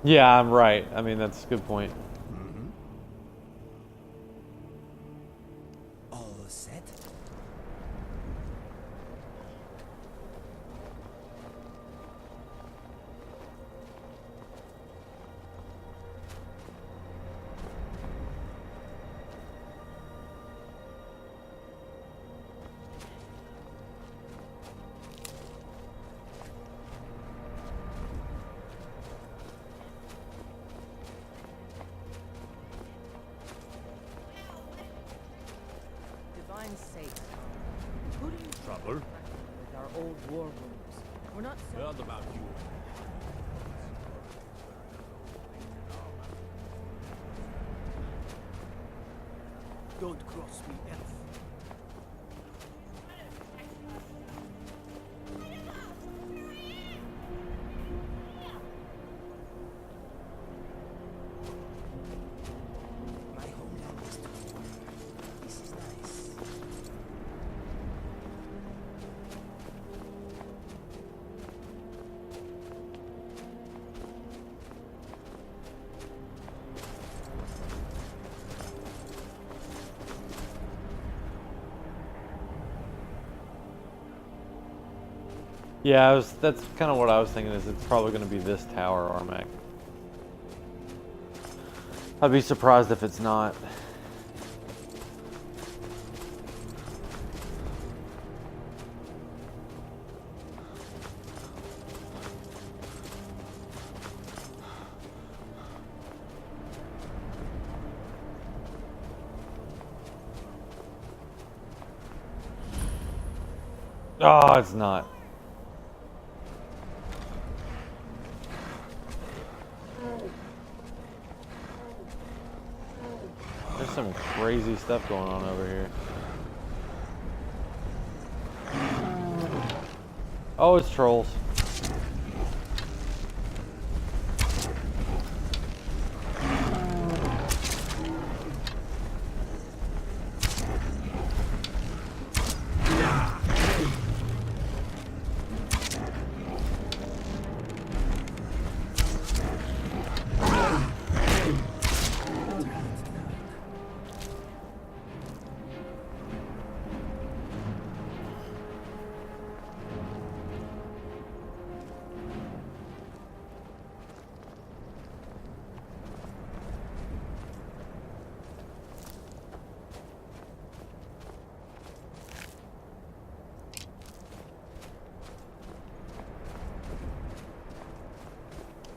Yeah, I'm right. I mean, that's a good point. All set? Divine safe. Trouble? With our old war wounds. We're not Heard about you. Don't cross me, elf. My homeland is to the north. This is nice. Yeah, that's kind of what I was thinking, is it's probably going to be this tower, Armac. I'd be surprised if it's not. Oh, it's not. There's some crazy stuff going on over here. Oh, it's trolls.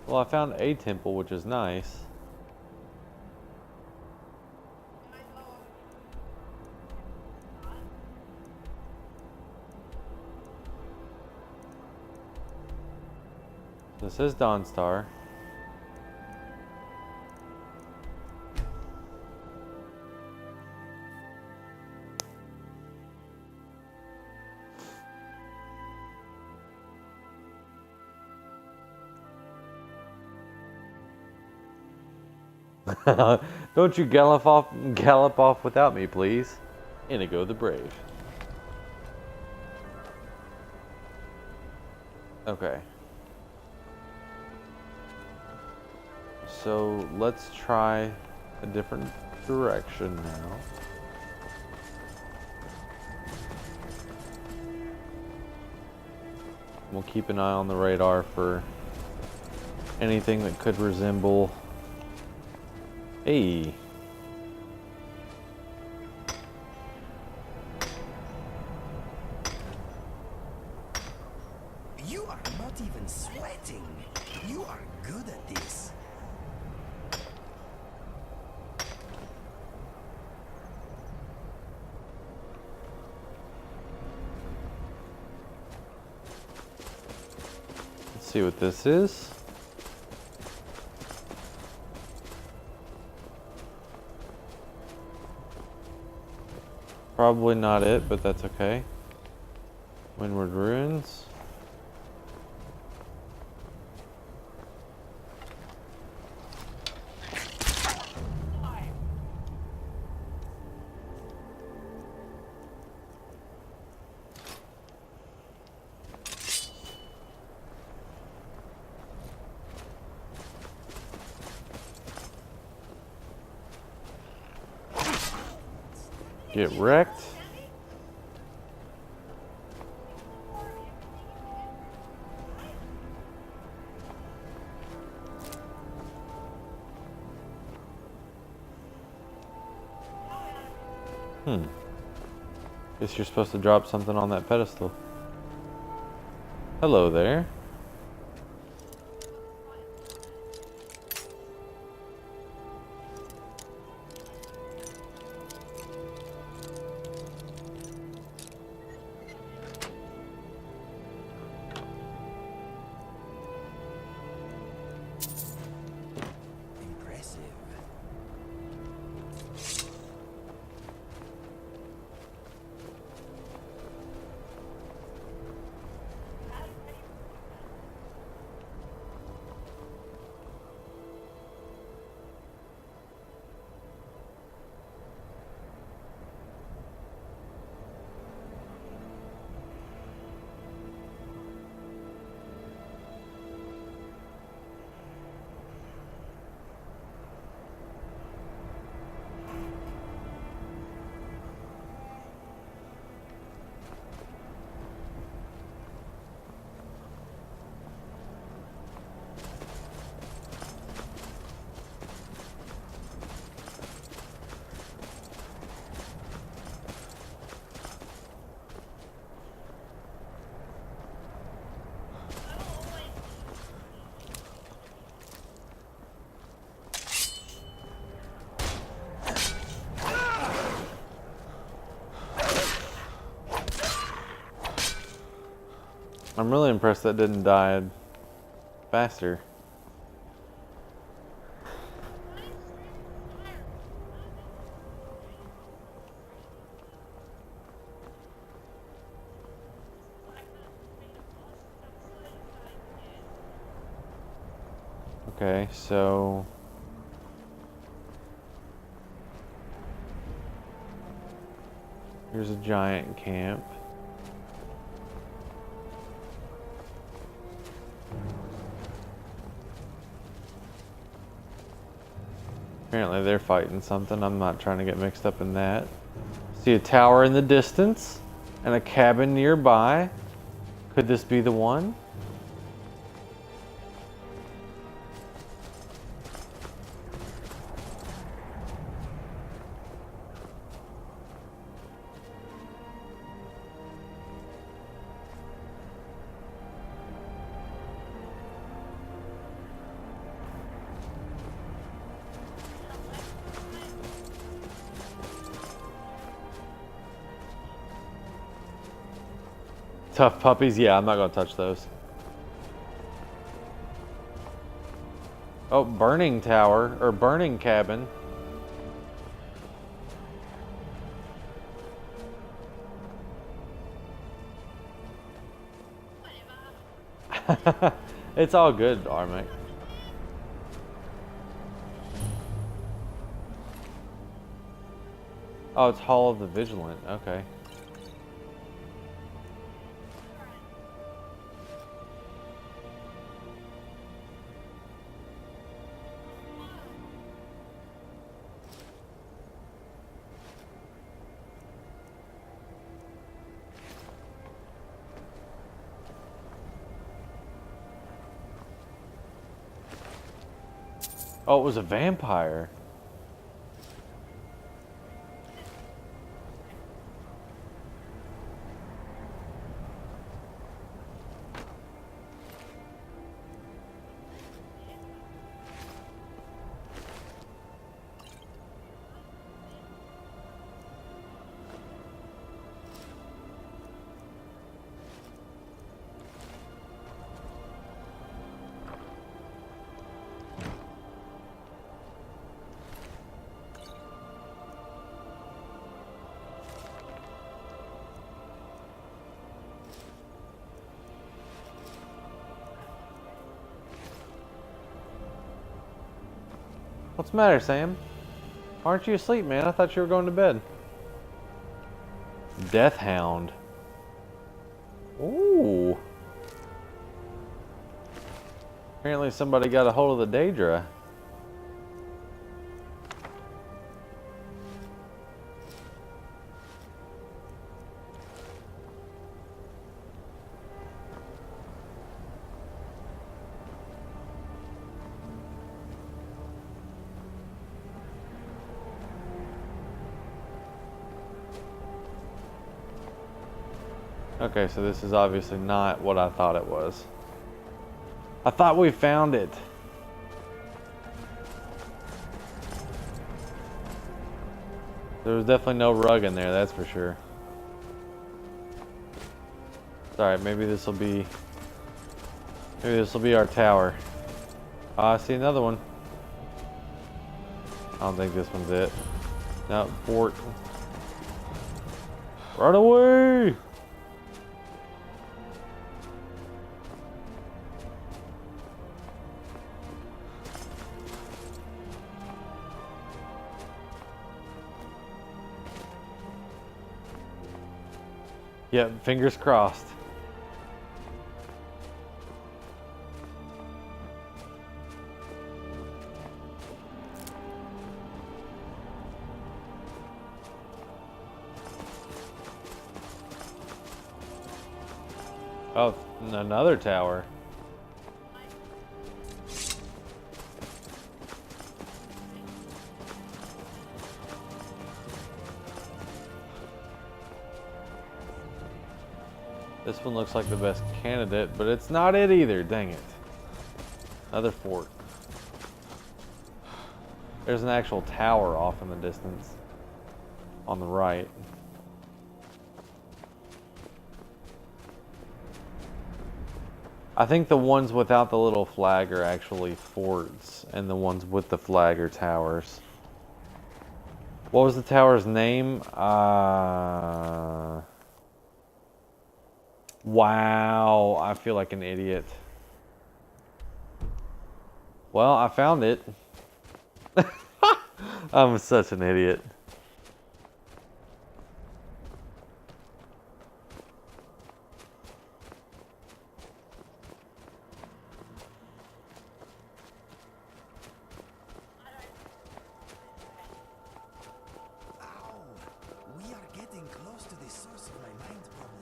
Well, I found a temple, which is nice. This is Dawnstar. Don't you gallop off without me, please. Inigo the Brave. Okay. So let's try a different direction now. We'll keep an eye on the radar for anything that could resemble. Hey. are not even sweating. You are good at this. Let's see what this is. Probably not it, but that's okay. Windward Ruins. Get wrecked. Guess you're supposed to drop something on that pedestal. Hello there. Impressive. I'm really impressed that didn't die faster. Okay, so here's a giant camp. Apparently they're fighting something. I'm not trying to get mixed up in that. See a tower in the distance and a cabin nearby. Could this be the one? Tough puppies? Yeah, I'm not gonna touch those. Oh, burning tower, or burning cabin. It's all good, Armek. Oh, it's Hall of the Vigilant. Okay. Oh, it was a vampire. What's the matter, Sam? Aren't you asleep, man? I thought you were going to bed. Death Hound. Ooh. Apparently somebody got a hold of the Daedra. Okay, so this is obviously not what I thought it was. I thought we found it. There was definitely no rug in there, that's for sure. Sorry, maybe this will be our tower. I see another one. I don't think this one's it. No, fort. Run away! Yep, fingers crossed. Oh, another tower. This one looks like the best candidate, but it's not it either, dang it. Another fort. There's an actual tower off in the distance. On the right. I think the ones without the little flag are actually forts, and the ones with the flag are towers. What was the tower's name? Wow, I feel like an idiot. Well, I found it. I'm such an idiot. We are getting close to the source of my mind problem.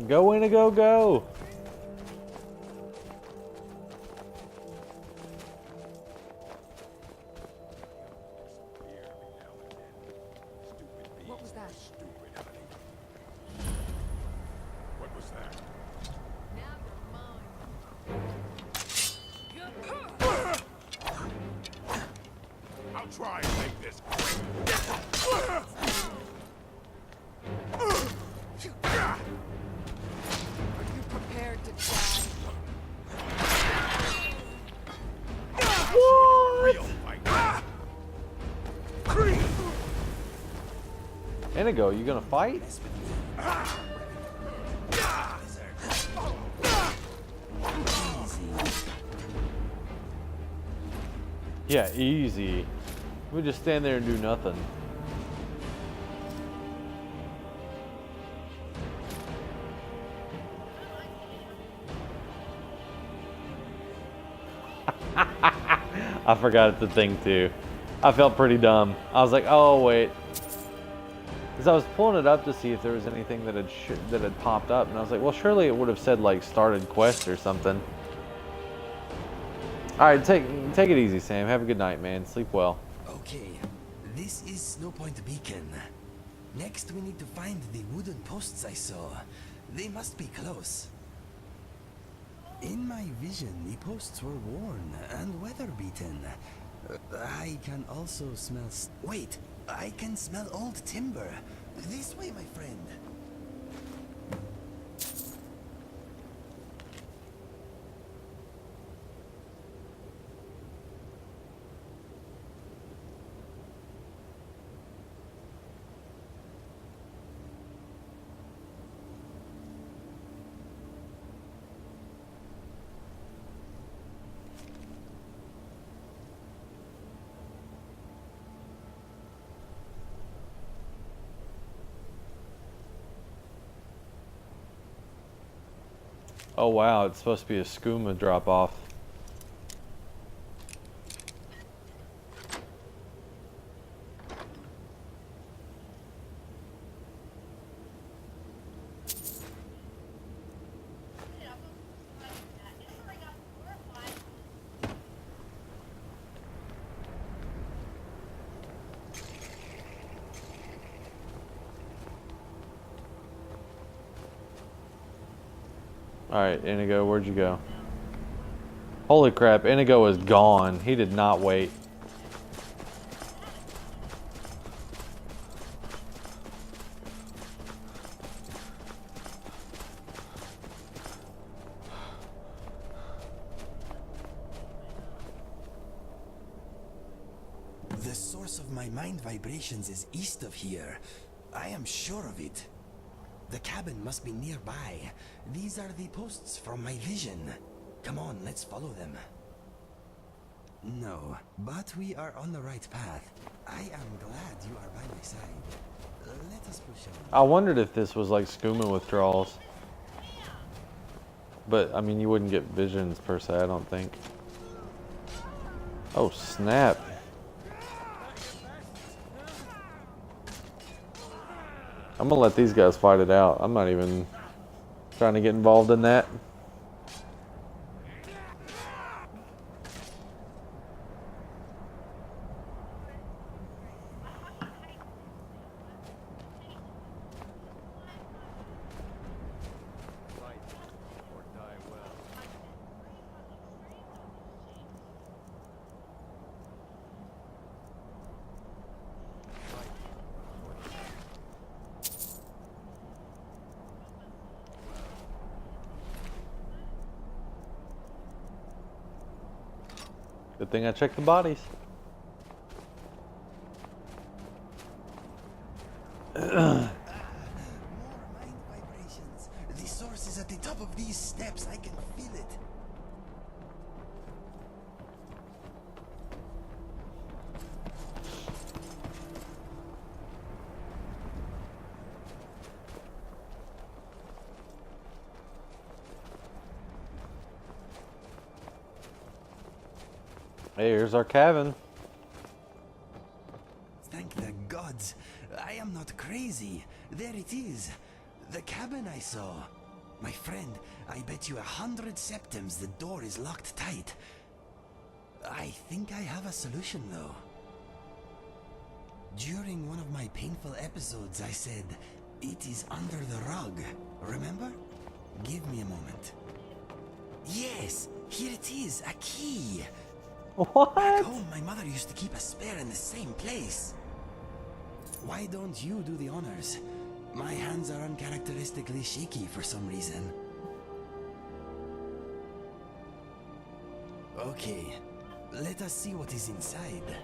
Go in and go. What was that? What was that? I'll try and make this Are you prepared to die? real fight. Inigo, you gonna fight? Yeah, easy. We just stand there and do nothing. I forgot it's a thing too. I felt pretty dumb. I was like, oh wait. Because I was pulling it up to see if there was anything that had popped up, and I was like, well, surely it would have said like started quest or something. All right, take it easy, Sam. Have a good night, man. Sleep well. Okay, this is Snow Point Beacon. Next, we need to find the wooden posts I saw. They must be close. In my vision, the posts were worn and weather-beaten. I can also smell... Wait, I can smell old timber. This way, my friend. Oh wow, it's supposed to be a skooma drop off. Alright, Inigo, where'd you go? Holy crap, Inigo is gone. He did not wait. The source of my mind vibrations is east of here. I am sure of it. The cabin must be nearby. These are the posts from my vision. Come on, let's follow them. No, but we are on the right path. I am glad you are by my side. Let us push on. I wondered if this was like skooma withdrawals. But, I mean, you wouldn't get visions per se, I don't think. Oh, snap. I'm gonna let these guys fight it out. I'm not even trying to get involved in that. Good thing I checked the bodies. More mind vibrations. The source is at the top of these steps. I can feel it. Hey, here's our cabin. Thank the gods. I am not crazy. There it is. The cabin I saw. My friend, I bet you 100 septims the door is locked tight. I think I have a solution though. During one of my painful episodes, I said, it is under the rug. Remember? Give me a moment. Yes, here it is, a key. What? Back home, my mother used to keep a spare in the same place. Why don't you do the honors? My hands are uncharacteristically shaky for some reason. Okay, let us see what is inside.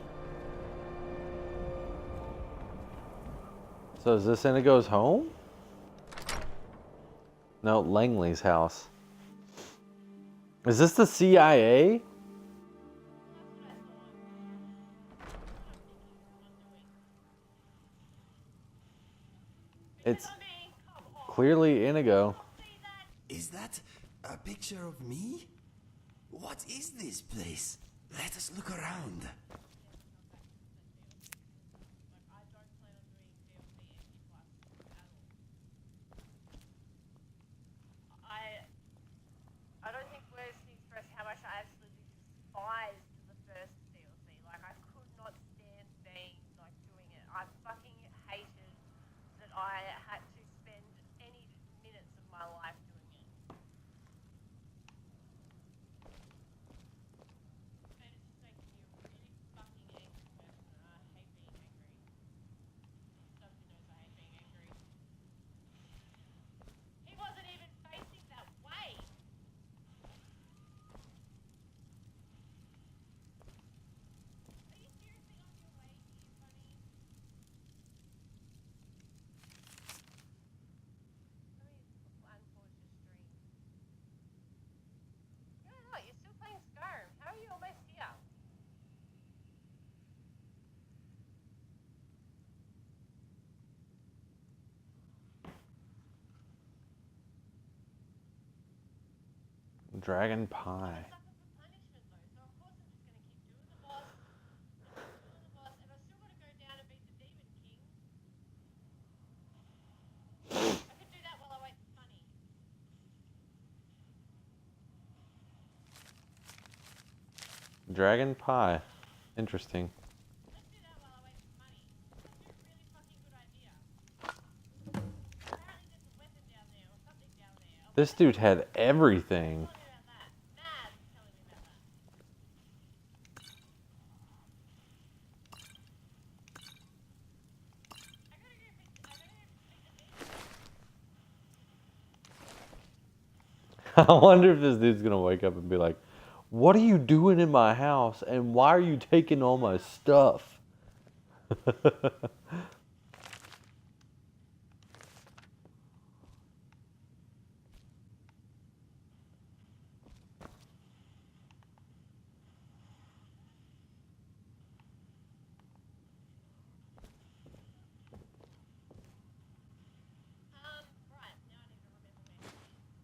So is this Inigo's home? No, Langley's house. Is this the CIA? It's clearly Inigo. Is that a picture of me? What is this place? Let us look around. I don't think words can express how much I absolutely despised the first DLC. Like, I could not stand being, like, doing it. I fucking hated that I had to spend any minutes of my life doing it. And it's just making me a really fucking angry person, and I hate being angry. Somebody knows I hate being angry. He wasn't even facing that way! Dragon pie. Dragon pie. Interesting. This dude had everything. I wonder if this dude's gonna wake up and be like, "What are you doing in my house? And why are you taking all my stuff?"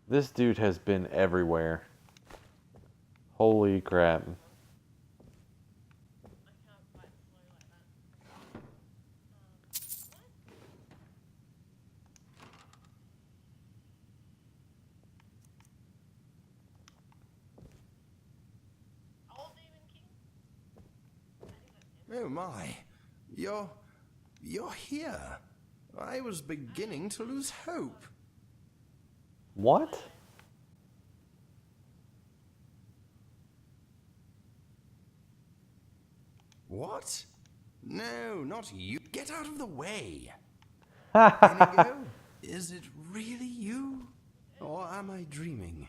This dude has been everywhere. Holy crap. Oh my. You're here. I was beginning to lose hope. What? What? No, not you. Get out of the way. Inigo, is it really you? Or am I dreaming?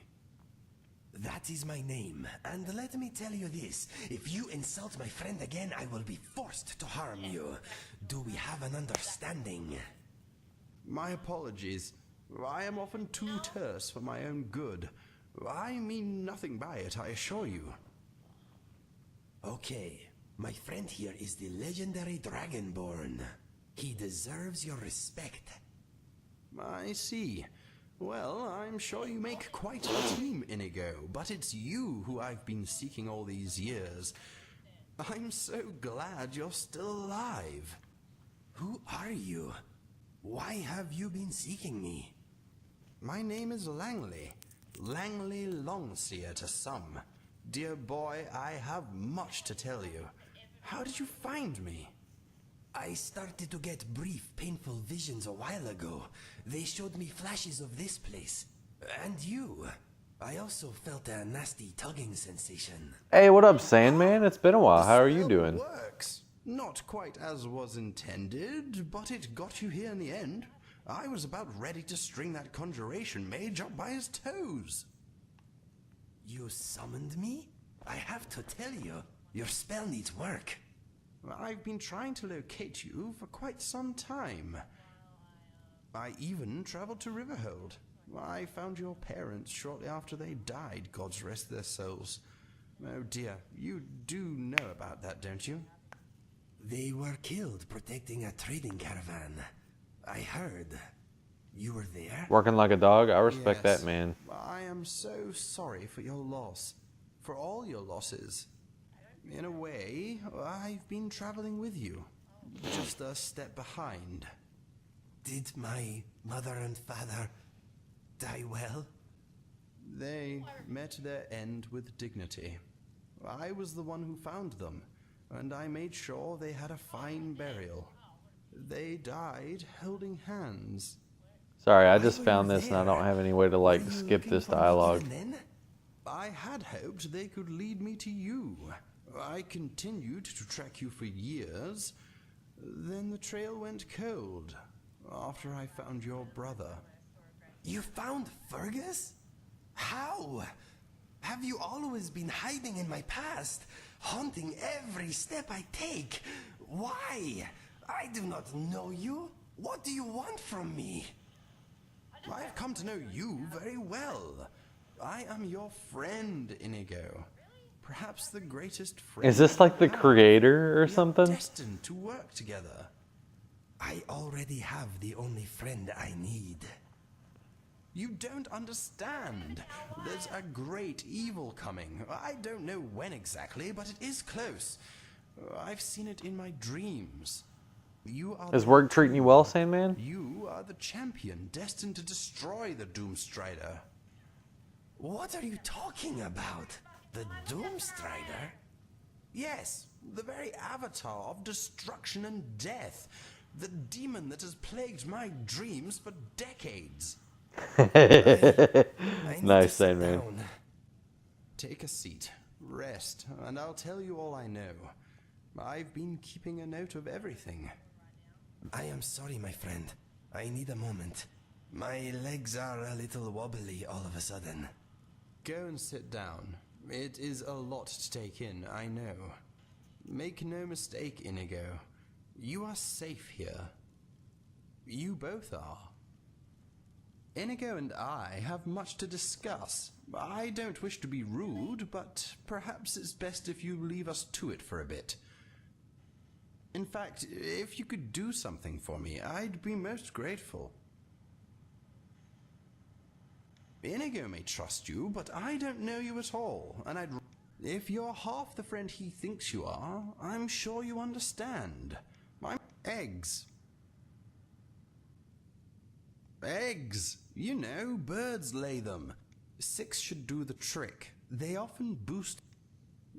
That is my name, and let me tell you this. If you insult my friend again, I will be forced to harm you. Do we have an understanding? My apologies. I am often too terse for my own good. I mean nothing by it, I assure you. Okay, my friend here is the legendary Dragonborn. He deserves your respect. I see. Well, I'm sure you make quite a team, Inigo, but it's you who I've been seeking all these years. I'm so glad you're still alive. Who are you? Why have you been seeking me? My name is Langley. Langley Longseer to some. Dear boy, I have much to tell you. How did you find me? I started to get brief, painful visions a while ago. They showed me flashes of this place. And you. I also felt a nasty tugging sensation. Hey, what up, Sandman? It's been a while. How are you doing? Works. Not quite as was intended, but it got you here in the end. I was about ready to string that conjuration mage up by his toes. You summoned me? I have to tell you, your spell needs work. I've been trying to locate you for quite some time. I even traveled to Riverhold. I found your parents shortly after they died, gods rest their souls. Oh dear, you do know about that, don't you? They were killed protecting a trading caravan. I heard. You were there? Working like a dog? I respect Yes. that, man. I am so sorry for your loss. For all your losses. In a way, I've been traveling with you. Just a step behind. Did my mother and father die well? They met their end with dignity. I was the one who found them, and I made sure they had a fine burial. They died holding hands. Sorry, I just found this and I don't have any way to like skip this dialogue. I had hoped they could lead me to you. I continued to track you for years. Then the trail went cold after I found your brother. You found Fergus? How? Have you always been hiding in my past, haunting every step I take? Why? I do not know you. What do you want from me? I've come to know you very well. I am your friend, Inigo. Perhaps the greatest friend. Is this like the creator or something? Destined to work together. I already have the only friend I need. You don't understand. There's a great evil coming. I don't know when exactly, but it is close. I've seen it in my dreams. You are Is work treating you well, Sandman? You are the champion destined to destroy the Doomstrider. What are you talking about? The Doomstrider? Yes, the very avatar of destruction and death. The demon that has plagued my dreams for decades. Nice, Sandman. Take a seat, rest, and I'll tell you all I know. I've been keeping a note of everything. I am sorry, my friend. I need a moment. My legs are a little wobbly all of a sudden. Go and sit down. It is a lot to take in, I know. Make no mistake, Inigo. You are safe here. You both are. Inigo and I have much to discuss. I don't wish to be rude, but perhaps it's best if you leave us to it for a bit. In fact, if you could do something for me, I'd be most grateful. Inigo may trust you, but I don't know you at all, and if you're half the friend he thinks you are, I'm sure you understand. My eggs. Eggs! You know, birds lay them. 6 should do the trick. They often boost.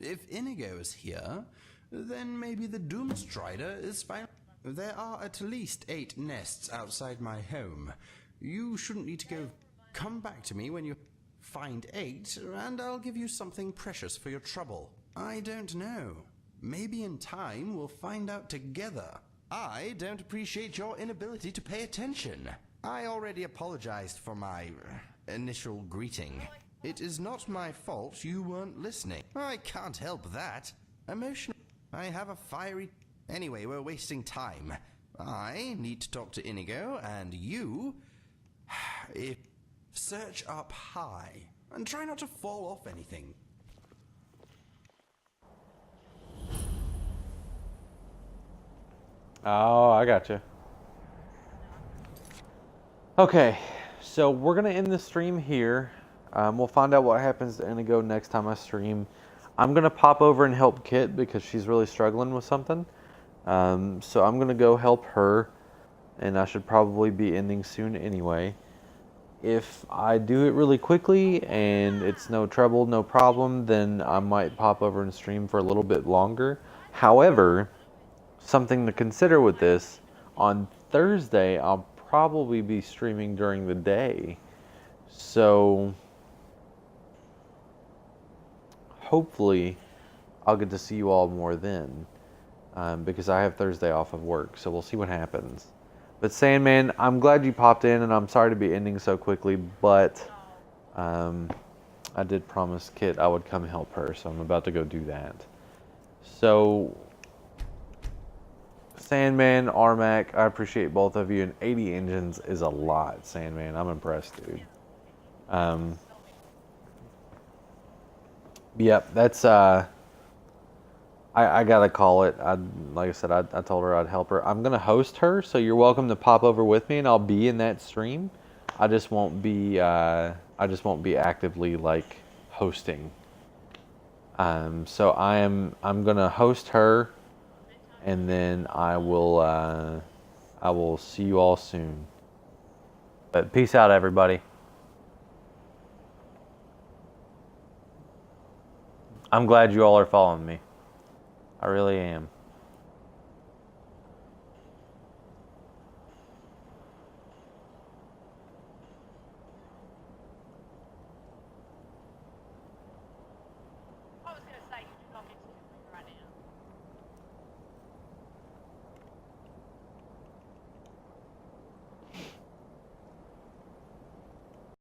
If Inigo is here, then maybe the Doomstrider is fine. There are at least 8 nests outside my home. You shouldn't need to go. Come back to me when you find 8, and I'll give you something precious for your trouble. I don't know. Maybe in time we'll find out together. I don't appreciate your inability to pay attention. I already apologized for my initial greeting. It is not my fault you weren't listening. I can't help that. Emotional. I have a fiery... Anyway, we're wasting time. I need to talk to Inigo, and you... Search up high, and try not to fall off anything. Oh, I gotcha. Okay, so we're going to end the stream here. We'll find out what happens to Inigo next time I stream. I'm going to pop over and help Kit because she's really struggling with something. So I'm going to go help her, and I should probably be ending soon anyway. If I do it really quickly and it's no trouble, no problem, then I might pop over and stream for a little bit longer. However, something to consider with this, on Thursday I'll probably be streaming during the day. So hopefully I'll get to see you all more then, because I have Thursday off of work, so we'll see what happens. But Sandman, I'm glad you popped in, and I'm sorry to be ending so quickly, but I did promise Kit I would come help her, so I'm about to go do that. So, Sandman, Armac, I appreciate both of you, and 80 engines is a lot, Sandman. I'm impressed, dude. Yep, that's... I gotta call it. Like I said, I told her I'd help her. I'm gonna host her, so you're welcome to pop over with me, and I'll be in that stream. I just won't be actively like hosting. So I'm gonna host her, and then I will see you all soon. But peace out, everybody. I'm glad you all are following me. I really am.